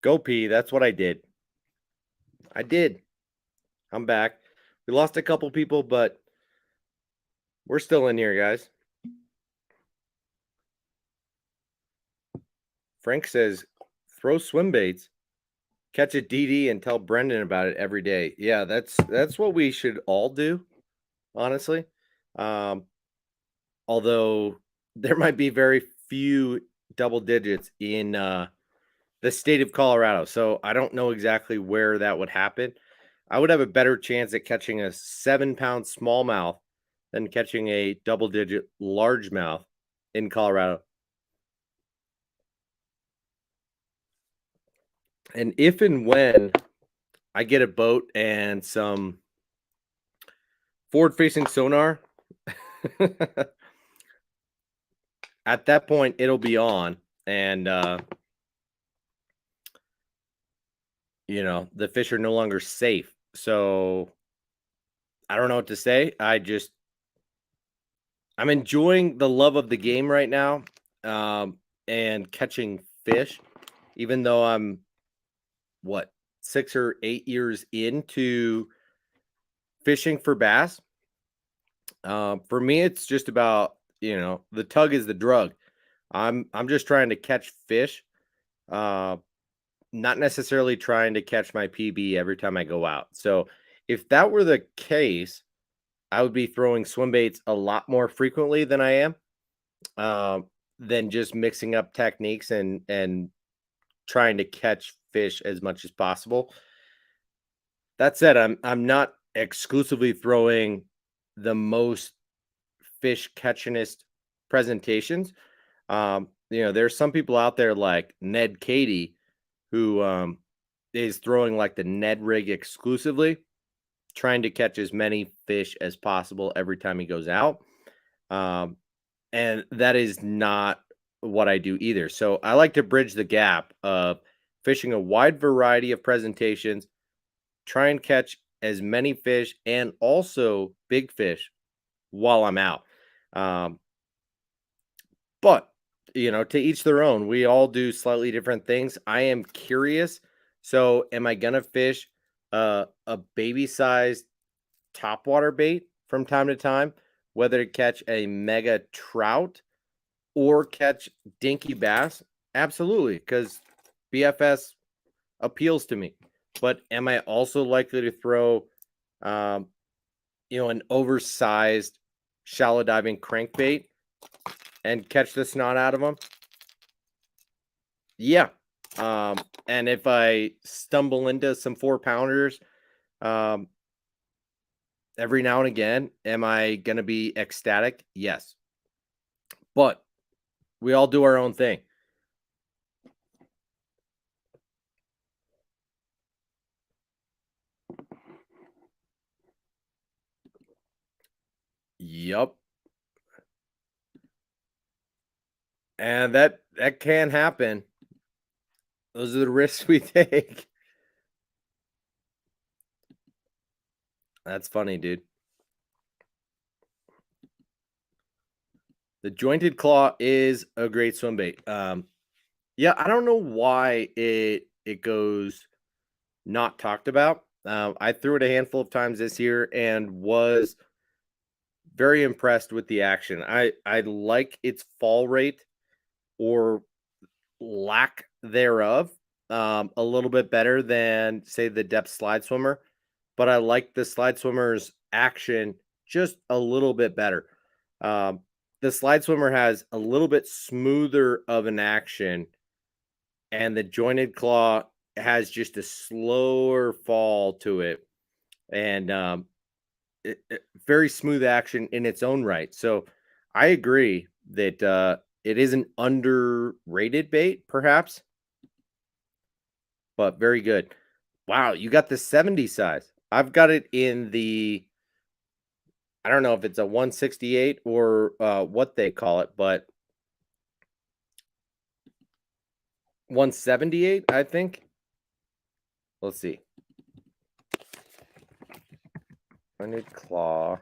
Speaker 1: Go pee. That's what I did. I did. I'm back. We lost a couple people, but we're still in here, guys. Frank says, throw swim baits, catch a DD, and tell Brendan about it every day. Yeah, that's what we should all do, honestly. Although there might be very few double digits in the state of Colorado, so I don't know exactly where that would happen. I would have a better chance at catching a 7-pound smallmouth than catching a double-digit largemouth in Colorado. And if and when I get a boat and some forward-facing sonar, at that point it'll be on, and you know, the fish are no longer safe. So I don't know what to say. I'm enjoying the love of the game right now, and catching fish, even though I'm 6 or 8 years into fishing for bass. For me, it's just about, you know, the tug is the drug. I'm just trying to catch fish, not necessarily trying to catch my PB every time I go out. So if that were the case, I would be throwing swim baits a lot more frequently than I am, than just mixing up techniques and trying to catch fish as much as possible. That said, I'm not exclusively throwing the most fish catchingest presentations. You know, there's some people out there like Ned Katie who is throwing like the Ned rig exclusively, trying to catch as many fish as possible every time he goes out. And that is not what I do either. So I like to bridge the gap of fishing a wide variety of presentations, try and catch as many fish and also big fish while I'm out. Um, but you know, to each their own. We all do slightly different things. I am curious. So, am I gonna fish a baby-sized topwater bait from time to time, whether to catch a mega trout or catch dinky bass? Absolutely, because BFS appeals to me. But am I also likely to throw, um, you know, an oversized shallow diving crankbait and catch the snot out of them? Yeah. And if I stumble into some 4-pounders, um, every now and again, am I going to be ecstatic? Yes. But we all do our own thing. Yup. And that can happen. Those are the risks we take. That's funny, dude. The jointed claw is a great swim bait. Yeah, I don't know why it goes not talked about. I threw it a handful of times this year and was very impressed with the action. I like its fall rate or lack thereof, a little bit better than say the depth slide swimmer, but I like the slide swimmer's action just a little bit better. Um, the slide swimmer has a little bit smoother of an action, and the jointed claw has just a slower fall to it, and very smooth action in its own right. So I agree that it is an underrated bait, perhaps, but very good. Wow, you got the 70 size. I've got it in the, I don't know if it's a 168 or what they call it, but 178, I think. Let's see. Jointed claw.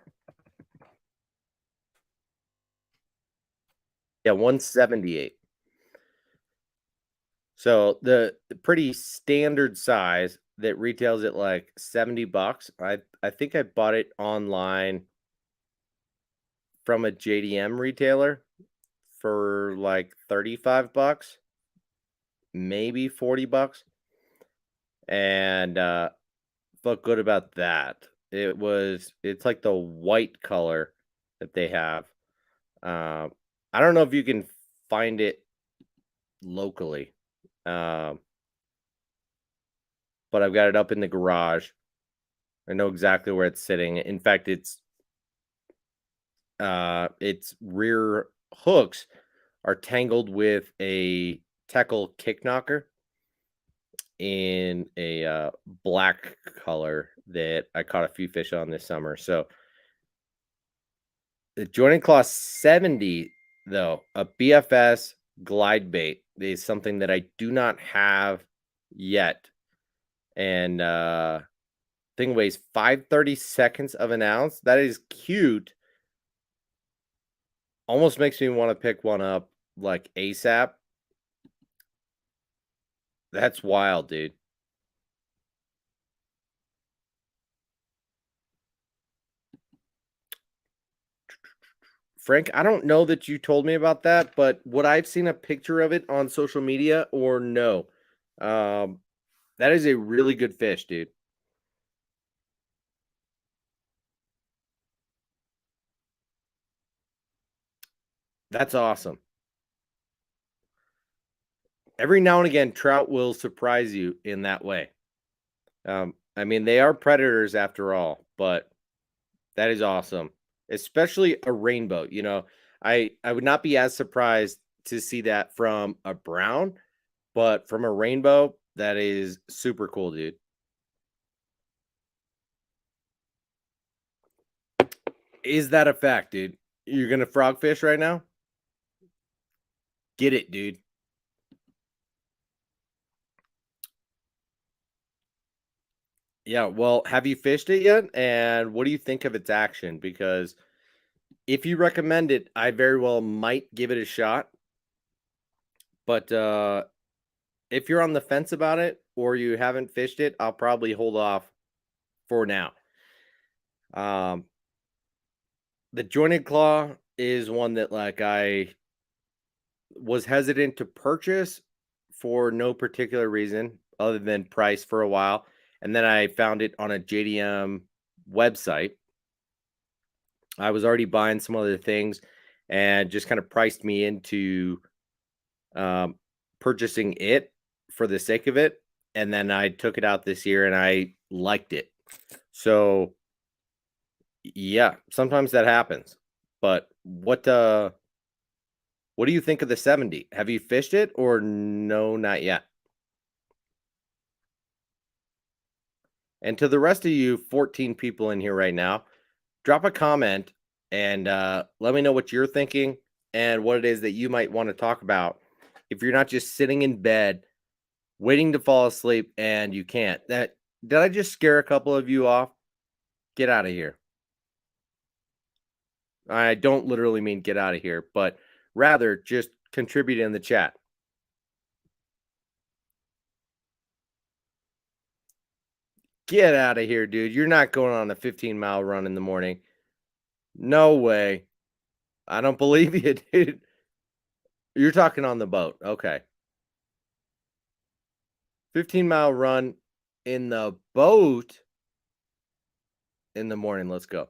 Speaker 1: Yeah, 178. So the pretty standard size that retails at like $70. I think I bought it online from a JDM retailer for like $35, maybe $40, and felt good about that. It's like the white color that they have. I don't know if you can find it locally. Um, but I've got it up in the garage. I know exactly where it's sitting. In fact, its rear hooks are tangled with a Teckle kick knocker in a black color that I caught a few fish on this summer. So the Joining Claw 70, though, a BFS glide bait, is something that I do not have yet. And thing weighs 5/32 of an ounce. That is cute. Almost makes me want to pick one up like ASAP. That's wild, dude. Frank, I don't know that you told me about that, but would I've seen a picture of it on social media or no? That is a really good fish, dude. That's awesome. Every now and again, trout will surprise you in that way. I mean, they are predators after all, but that is awesome. Especially a rainbow. I would not be as surprised to see that from a brown, but from a rainbow, that is super cool, dude. Is that a fact, dude? You're gonna frogfish right now? Get it, dude. Yeah, well, have you fished it yet? And what do you think of its action? Because if you recommend it, I very well might give it a shot. But if you're on the fence about it or you haven't fished it, I'll probably hold off for now. Um, the Jointed Claw is one that like I was hesitant to purchase for no particular reason other than price for a while. And then I found it on a JDM website. I was already buying some other things and just kind of priced me into um, purchasing it for the sake of it. And then I took it out this year and I liked it. So yeah, sometimes that happens. But what do you think of the 70? Have you fished it or no, not yet? And to the rest of you 14 people in here right now, drop a comment and let me know what you're thinking and what it is that you might want to talk about if you're not just sitting in bed waiting to fall asleep and you can't. Did I just scare a couple of you off? Get out of here. I don't literally mean get out of here, but rather just contribute in the chat. Get out of here, dude. You're not going on a 15-mile run in the morning. No way. I don't believe you, dude. You're talking on the boat. Okay. 15-mile run in the boat in the morning. Let's go.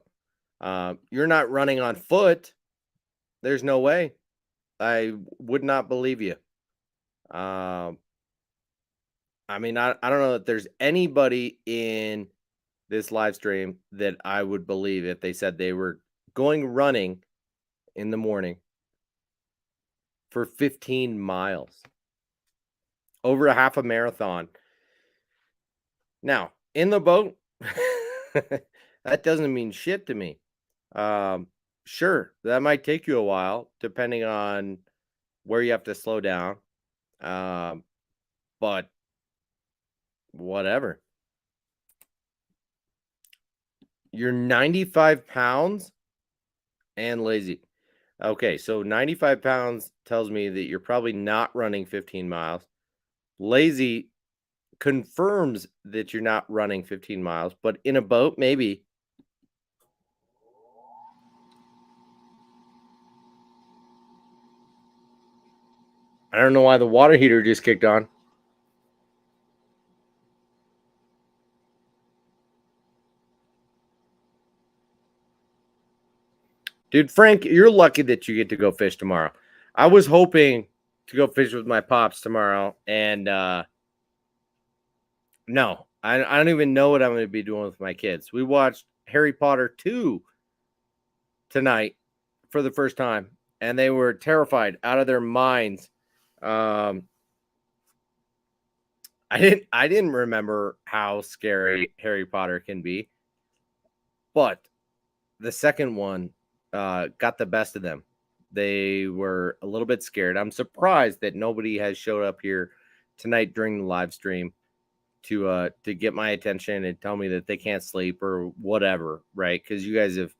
Speaker 1: You're not running on foot. There's no way. I would not believe you. I mean, I don't know that there's anybody in this live stream that I would believe if they said they were going running in the morning for 15 miles, over a half a marathon. Now, in the boat, that doesn't mean shit to me. Sure, that might take you a while, depending on where you have to slow down. But whatever. You're 95 pounds and lazy. Okay, so 95 pounds tells me that you're probably not running 15 miles. Lazy confirms that you're not running 15 miles, but in a boat, maybe. I don't know why the water heater just kicked on. Dude, Frank, you're lucky that you get to go fish tomorrow. I was hoping to go fish with my pops tomorrow, and no, I don't even know what I'm going to be doing with my kids. We watched Harry Potter 2 tonight for the first time, and they were terrified out of their minds. I didn't remember how scary Harry Potter can be, but the second one got the best of them. They were a little bit scared. I'm surprised that nobody has showed up here tonight during the live stream to get my attention and tell me that they can't sleep or whatever, right? Because you guys have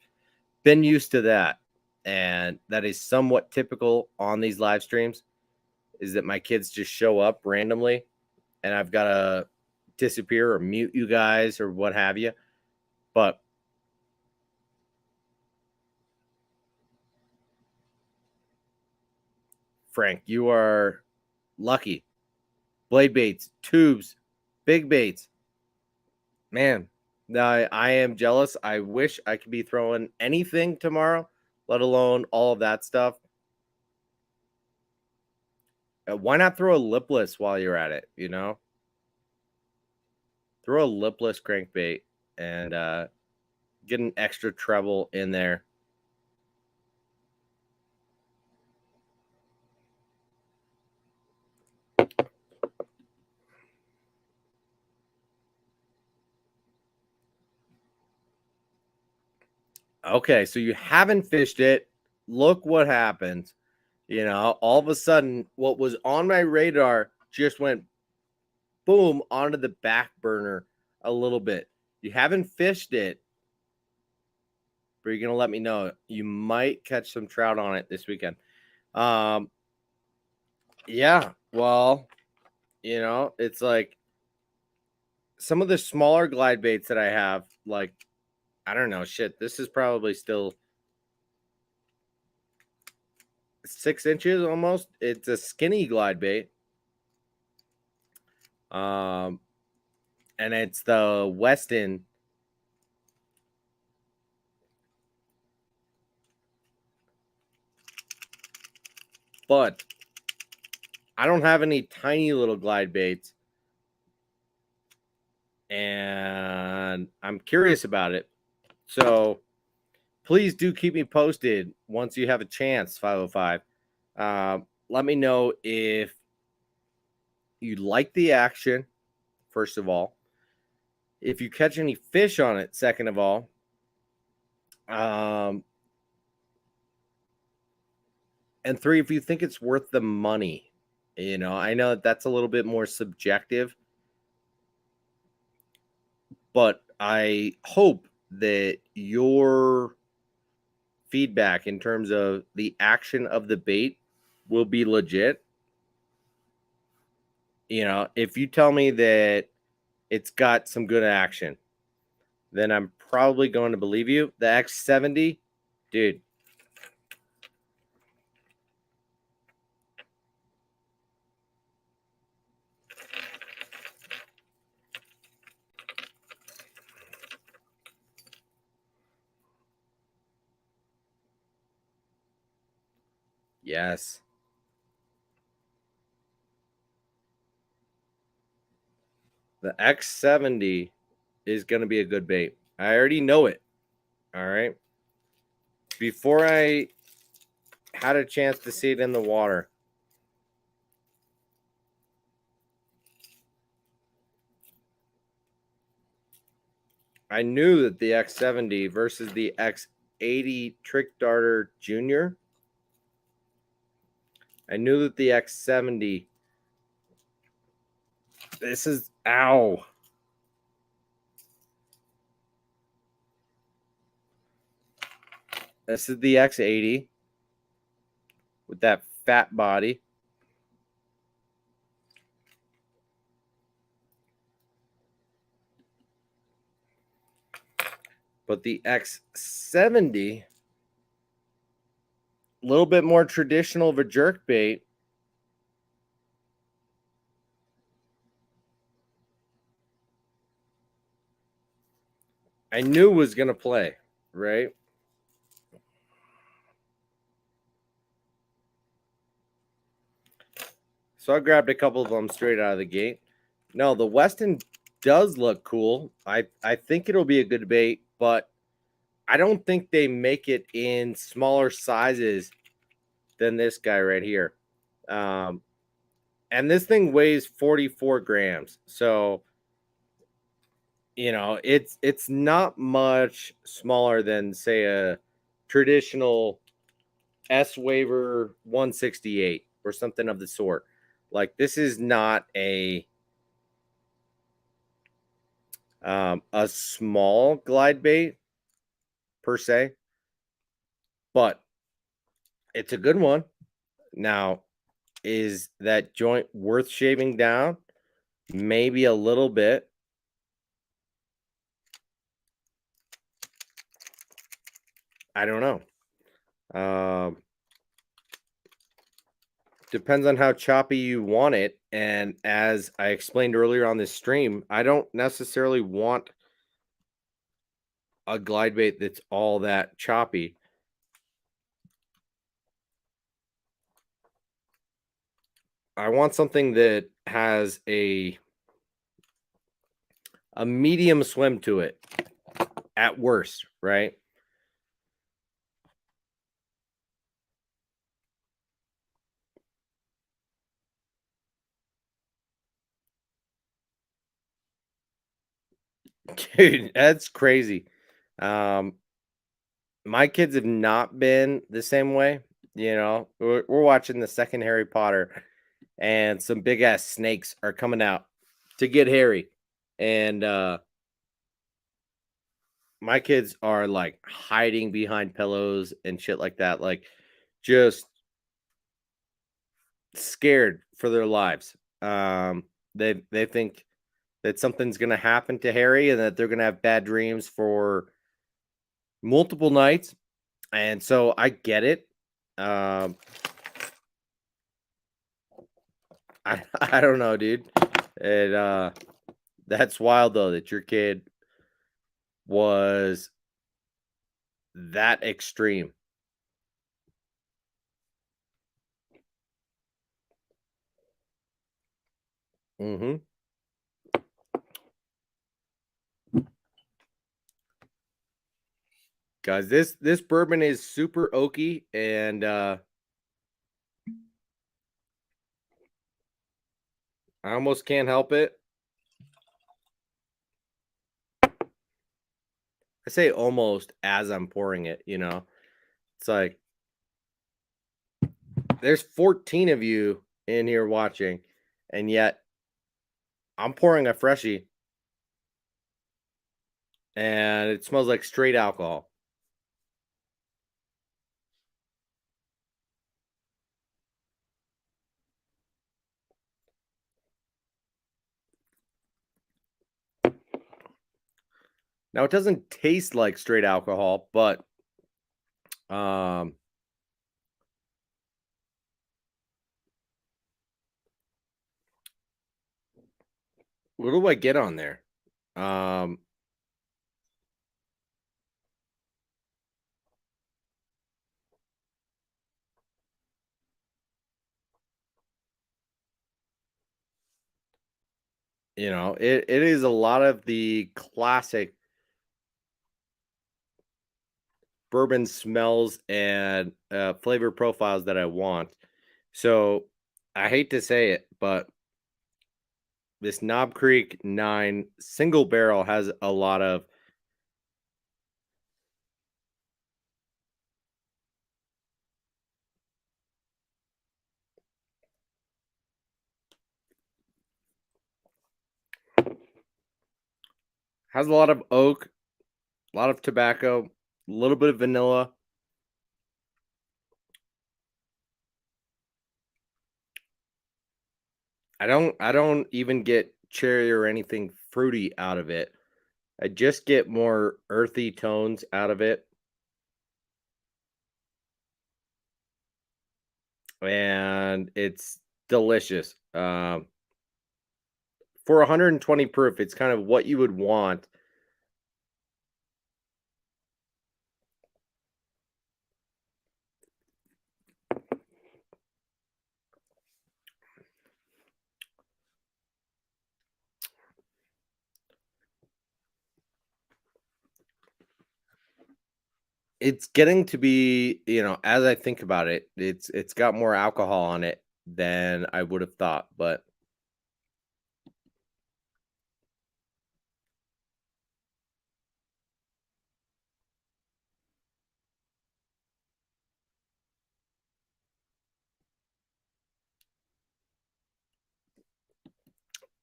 Speaker 1: been used to that, and that is somewhat typical on these live streams. Is that my kids just show up randomly, and I've got to disappear or mute you guys or what have you. But Frank, you are lucky. Blade baits, tubes, big baits. Man, I am jealous. I wish I could be throwing anything tomorrow, let alone all of that stuff. Why not throw a lipless while you're at it, you know? Throw a lipless crankbait and get an extra treble in there. Okay, so you haven't fished it. Look what happens. You know, all of a sudden, what was on my radar just went boom onto the back burner a little bit. You haven't fished it, but you're gonna let me know. You might catch some trout on it this weekend. Yeah, well, you know, it's like some of the smaller glide baits that I have, like, I don't know, shit. This is probably still 6 inches almost. It's a skinny glide bait. And it's the Weston. But I don't have any tiny little glide baits. And I'm curious about it. So please do keep me posted once you have a chance, 505. Let me know if you like the action, first of all. If you catch any fish on it, second of all. And 3, if you think it's worth the money. You know, I know that that's a little bit more subjective, but I hope that your feedback in terms of the action of the bait will be legit. You know, if you tell me that it's got some good action, then I'm probably going to believe you. The X70, dude. Yes. The X70 is going to be a good bait. I already know it. All right. Before I had a chance to see it in the water, I knew that the X70 versus the X80 Trick Darter Junior, I knew that the X70, this is, ow. This is the X80 with that fat body. But the X70, a little bit more traditional of a jerk bait. I knew was going to play, right? So I grabbed a couple of them straight out of the gate. No, the Weston does look cool. I think it'll be a good bait, but I don't think they make it in smaller sizes than this guy right here. And this thing weighs 44 grams. So, you know, it's not much smaller than, say, a traditional S Waiver 168 or something of the sort. Like, this is not a small glide bait per se, but it's a good one. Now, is that joint worth shaving down? Maybe a little bit. I don't know. Depends on how choppy you want it. And as I explained earlier on this stream, I don't necessarily want a glide bait that's all that choppy. I want something that has a medium swim to it at worst, right? Dude, that's crazy. My kids have not been the same way. You know, we're watching the second Harry Potter, and some big ass snakes are coming out to get Harry. And my kids are like hiding behind pillows and shit like that, like just scared for their lives. They think that something's gonna happen to Harry and that they're gonna have bad dreams for multiple nights. And so I get it. Um, I don't know, dude. And that's wild though that your kid was that extreme. Mm-hmm. Guys, this bourbon is super oaky, and I almost can't help it. I say almost as I'm pouring it, you know. It's like there's 14 of you in here watching, and yet I'm pouring a freshie and it smells like straight alcohol. Now it doesn't taste like straight alcohol, but um what do I get on there? Um you know, it is a lot of the classic bourbon smells and flavor profiles that I want. So I hate to say it, but this Knob Creek 9 single barrel has a lot of oak, a lot of tobacco, a little bit of vanilla. I don't even get cherry or anything fruity out of it. I just get more earthy tones out of it. And it's delicious. For 120 proof, it's kind of what you would want. It's getting to be, as I think about it, it's got more alcohol on it than I would have thought, but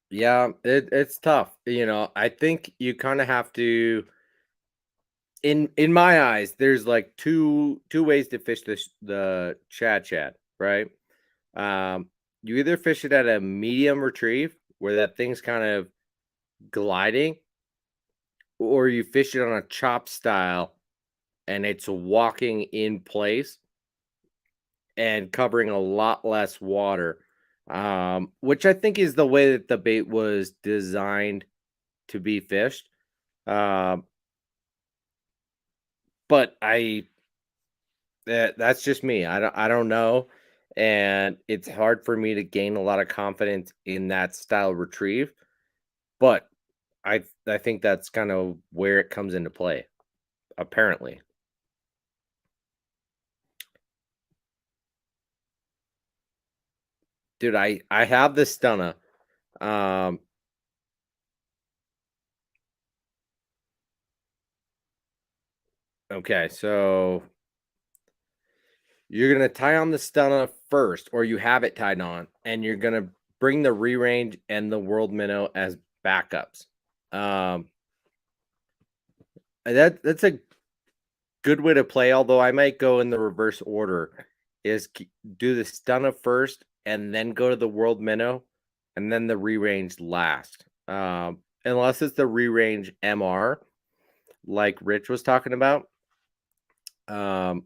Speaker 1: yeah, it's tough. I think you kind of have to in my eyes, there's like two ways to fish the Chad, right? Um, you either fish it at a medium retrieve where that thing's kind of gliding, or you fish it on a chop style and it's walking in place and covering a lot less water. Which I think is the way that the bait was designed to be fished. Um, but that's just me. I don't know, and it's hard for me to gain a lot of confidence in that style retrieve. But I think that's kind of where it comes into play. Apparently, dude, I have the stunner. Um, okay, so you're gonna tie on the stunner first, or you have it tied on, and you're gonna bring the re-range and the world minnow as backups. Um, that's a good way to play, although I might go in the reverse order. Is do the stunner first, and then go to the world minnow, and then the re-range last. Unless it's the re-range MR, like Rich was talking about. Um,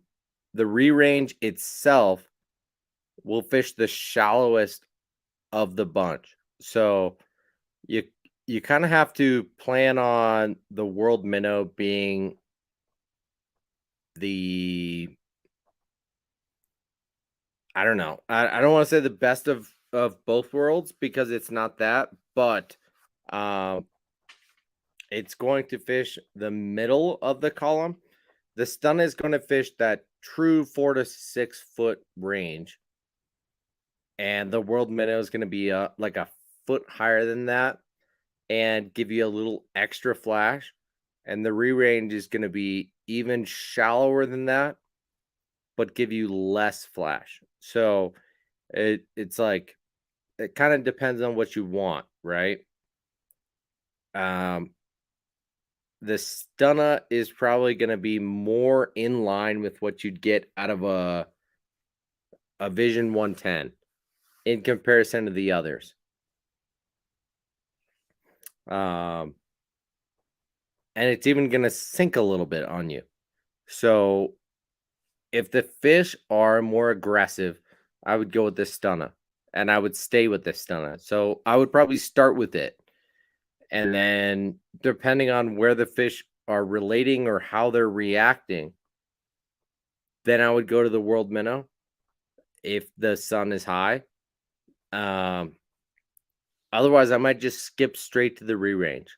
Speaker 1: the re-range itself will fish the shallowest of the bunch. So you you kind of have to plan on the world minnow being the I don't know. I don't want to say the best of both worlds because it's not that, but um it's going to fish the middle of the column. The stun is going to fish that true 4 to 6 foot range, and the world minnow is going to be like a foot higher than that and give you a little extra flash. And the re range is going to be even shallower than that, but give you less flash. So it's like it kind of depends on what you want, right? Um, the stunner is probably going to be more in line with what you'd get out of a Vision 110 in comparison to the others. Um, and it's even going to sink a little bit on you. So if the fish are more aggressive, I would go with the stunner and I would stay with the stunner. So I would probably start with it. And then depending on where the fish are relating or how they're reacting, then I would go to the world minnow if the sun is high. Um, Otherwise, I might just skip straight to the re-range.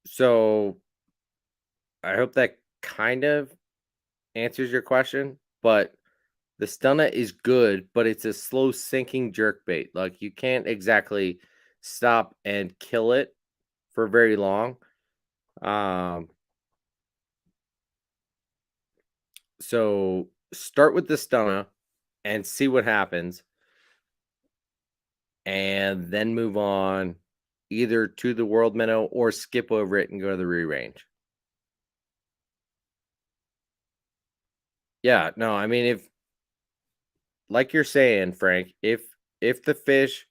Speaker 1: So I hope that kind of answers your question. But the stunner is good, but it's a slow sinking jerk bait. Like you can't exactly stop and kill it for very long. Um, so start with the stunner and see what happens, and then move on either to the world minnow or skip over it and go to the re-range. Yeah, no, I mean if like you're saying, Frank, if the fish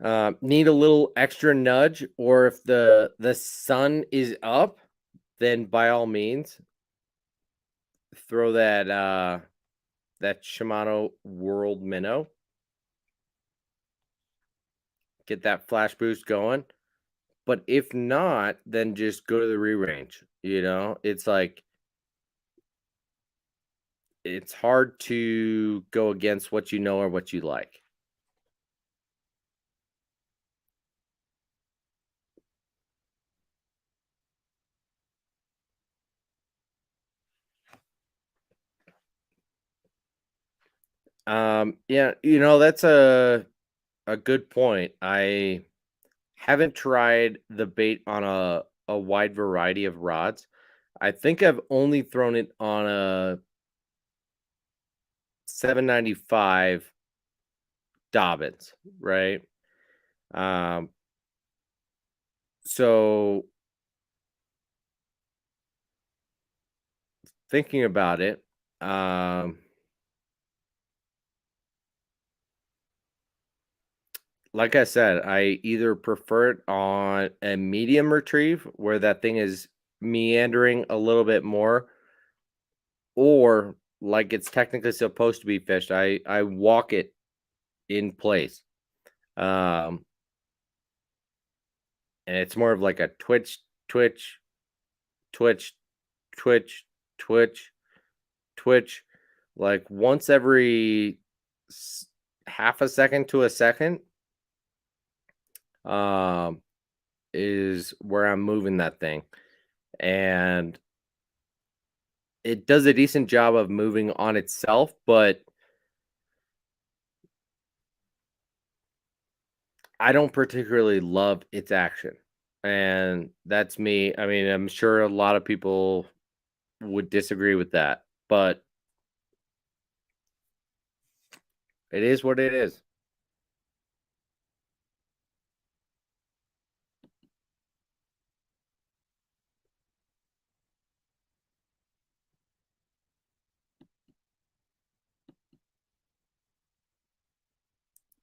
Speaker 1: Need a little extra nudge, or if the sun is up, then by all means throw that Shimano World Minnow. Get that flash boost going. But if not, then just go to the re-range. It's like it's hard to go against what you know or what you like. Yeah, that's a good point. I haven't tried the bait on a wide variety of rods. I think I've only thrown it on a 795 Dobbins, right? Um, so thinking about it, like I said, I either prefer it on a medium retrieve where that thing is meandering a little bit more, or like it's technically supposed to be fished. I walk it in place. Um, and it's more of like a twitch, twitch, twitch, twitch, twitch, twitch, like once every half a second to a second. Is where I'm moving that thing, and it does a decent job of moving on itself, but I don't particularly love its action. And that's me. I mean, I'm sure a lot of people would disagree with that, but it is what it is.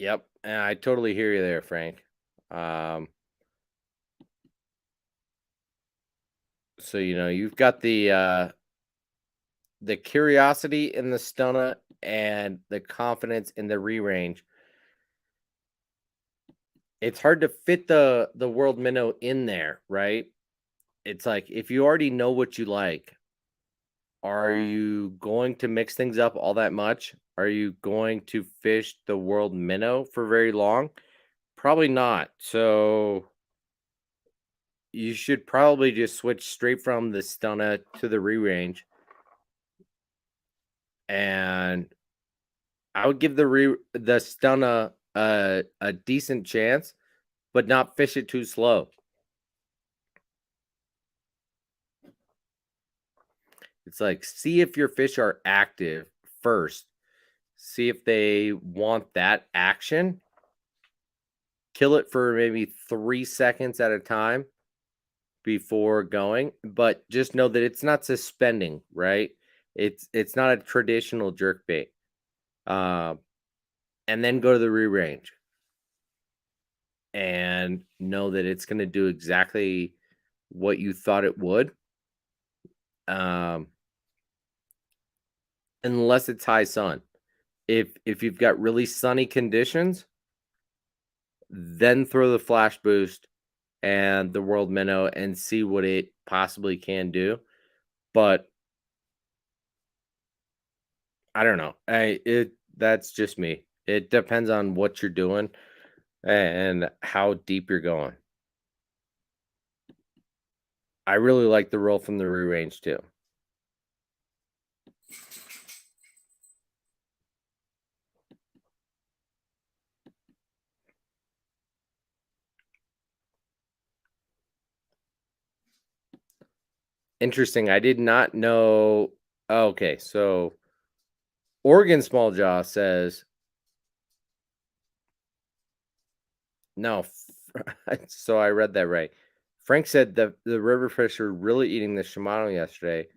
Speaker 1: Yep, and I totally hear you there, Frank. So you've got the curiosity in the stunner and the confidence in the re-range. It's hard to fit the world minnow in there, right? It's like if you already know what you like, are you going to mix things up all that much? Are you going to fish the world minnow for very long? Probably not. So you should probably just switch straight from the stunner to the re-range. And I would give the stunner a decent chance, but not fish it too slow. It's like, see if your fish are active first. See if they want that action. Kill it for maybe 3 seconds at a time before going, but just know that it's not suspending, right? It's not a traditional jerk bait. And then go to the re-range and know that it's going to do exactly what you thought it would. Unless it's high sun. If you've got really sunny conditions, then throw the flash boost and the world minnow and see what it possibly can do. But I don't know. That's just me. It depends on what you're doing and how deep you're going. I really like the roll from the re-range too. Interesting. I did not know. Okay, so Oregon Small Jaw says no. So I read that right. Frank said the river fish are really eating the Shimano yesterday.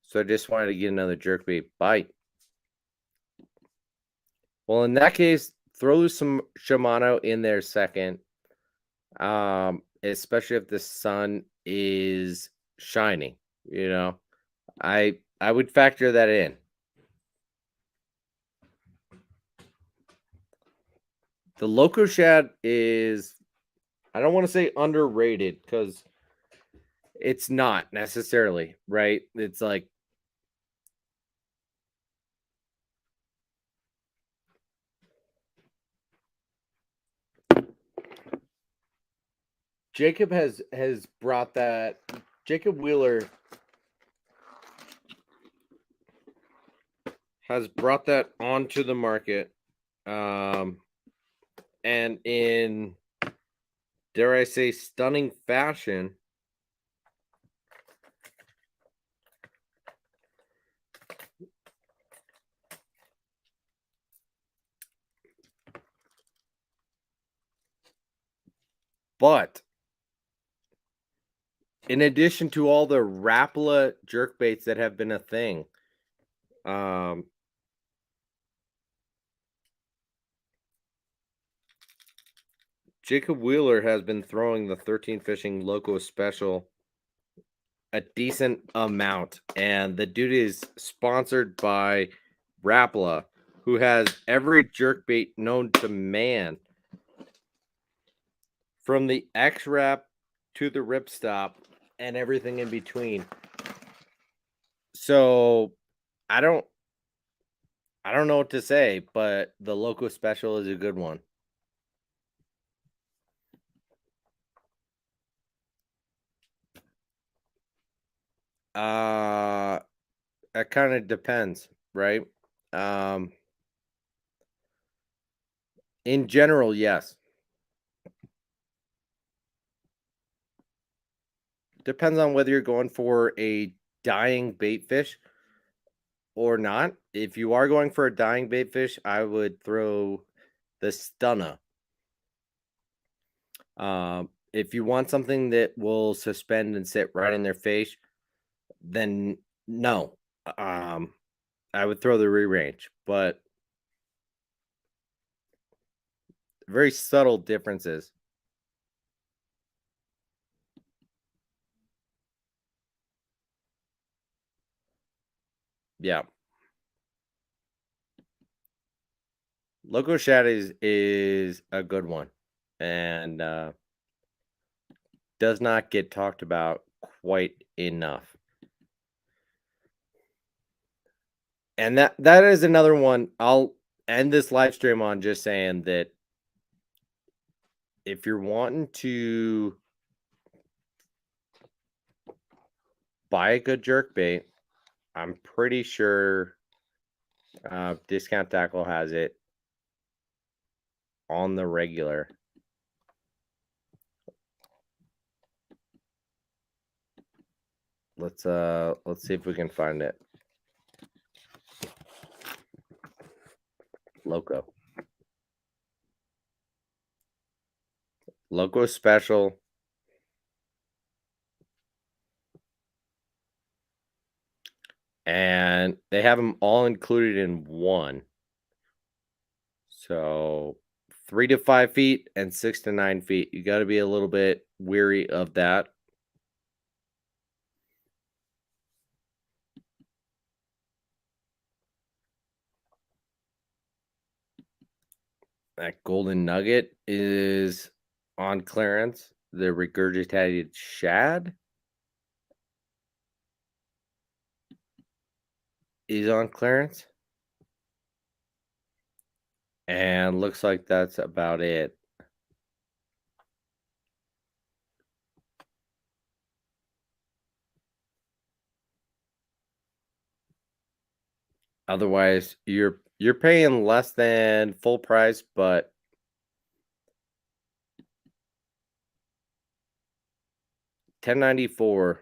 Speaker 1: So I just wanted to get another jerkbait bite. Well, in that case, throw some Shimano in there second. Especially if the sun is shining, you know. I would factor that in. The Loco Shad is, I don't want to say underrated because it's not necessarily, right? It's like Jacob has brought that. Jacob Wheeler has brought that onto the market, and in, dare I say, stunning fashion. But in addition to all the Rapala jerkbaits that have been a thing, Jacob Wheeler has been throwing the 13 Fishing Loco Special a decent amount, and the dude is sponsored by Rapala, who has every jerkbait known to man, from the X-Rap to the Ripstop and everything in between. So I don't know what to say, but the Loco Special is a good one. It kind of depends, right? In general, yes. Depends on whether you're going for a dying bait fish or not. If you are going for a dying bait fish, I would throw the Stunna. If you want something that will suspend and sit right in their face, then no. I would throw the Re-Range, but very subtle differences. Yeah. Loco Shad is a good one, and does not get talked about quite enough. And that is another one. I'll end this live stream on just saying that if you're wanting to buy a good jerkbait, I'm pretty sure Discount Tackle has it on the regular. Let's see if we can find it. Loco Special. And they have them all included in one. So 3 to 5 feet and 6 to 9 feet. You got to be a little bit weary of that. That golden nugget is on clearance. The regurgitated shad is on clearance. And looks like that's about it. Otherwise, you're paying less than full price, but $10.94.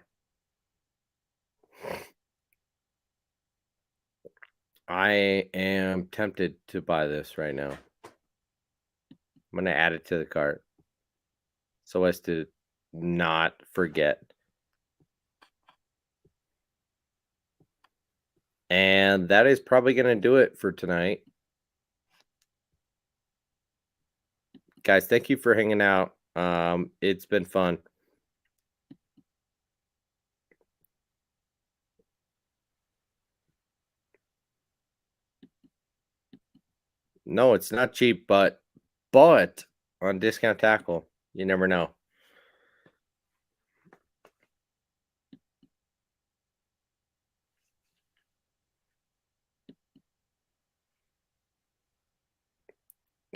Speaker 1: I am tempted to buy this right now. I'm going to add it to the cart so as to not forget. And that is probably going to do it for tonight. guys, thank you for hanging out. It's been fun. No, it's not cheap, but on Discount Tackle, you never know.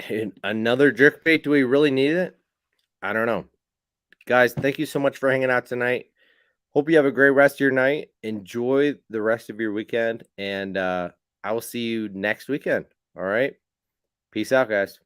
Speaker 1: And another jerkbait. Do we really need it? I don't know. Guys, thank you so much for hanging out tonight. Hope you have a great rest of your night. Enjoy the rest of your weekend, and I will see you next weekend. All right. Peace out, guys.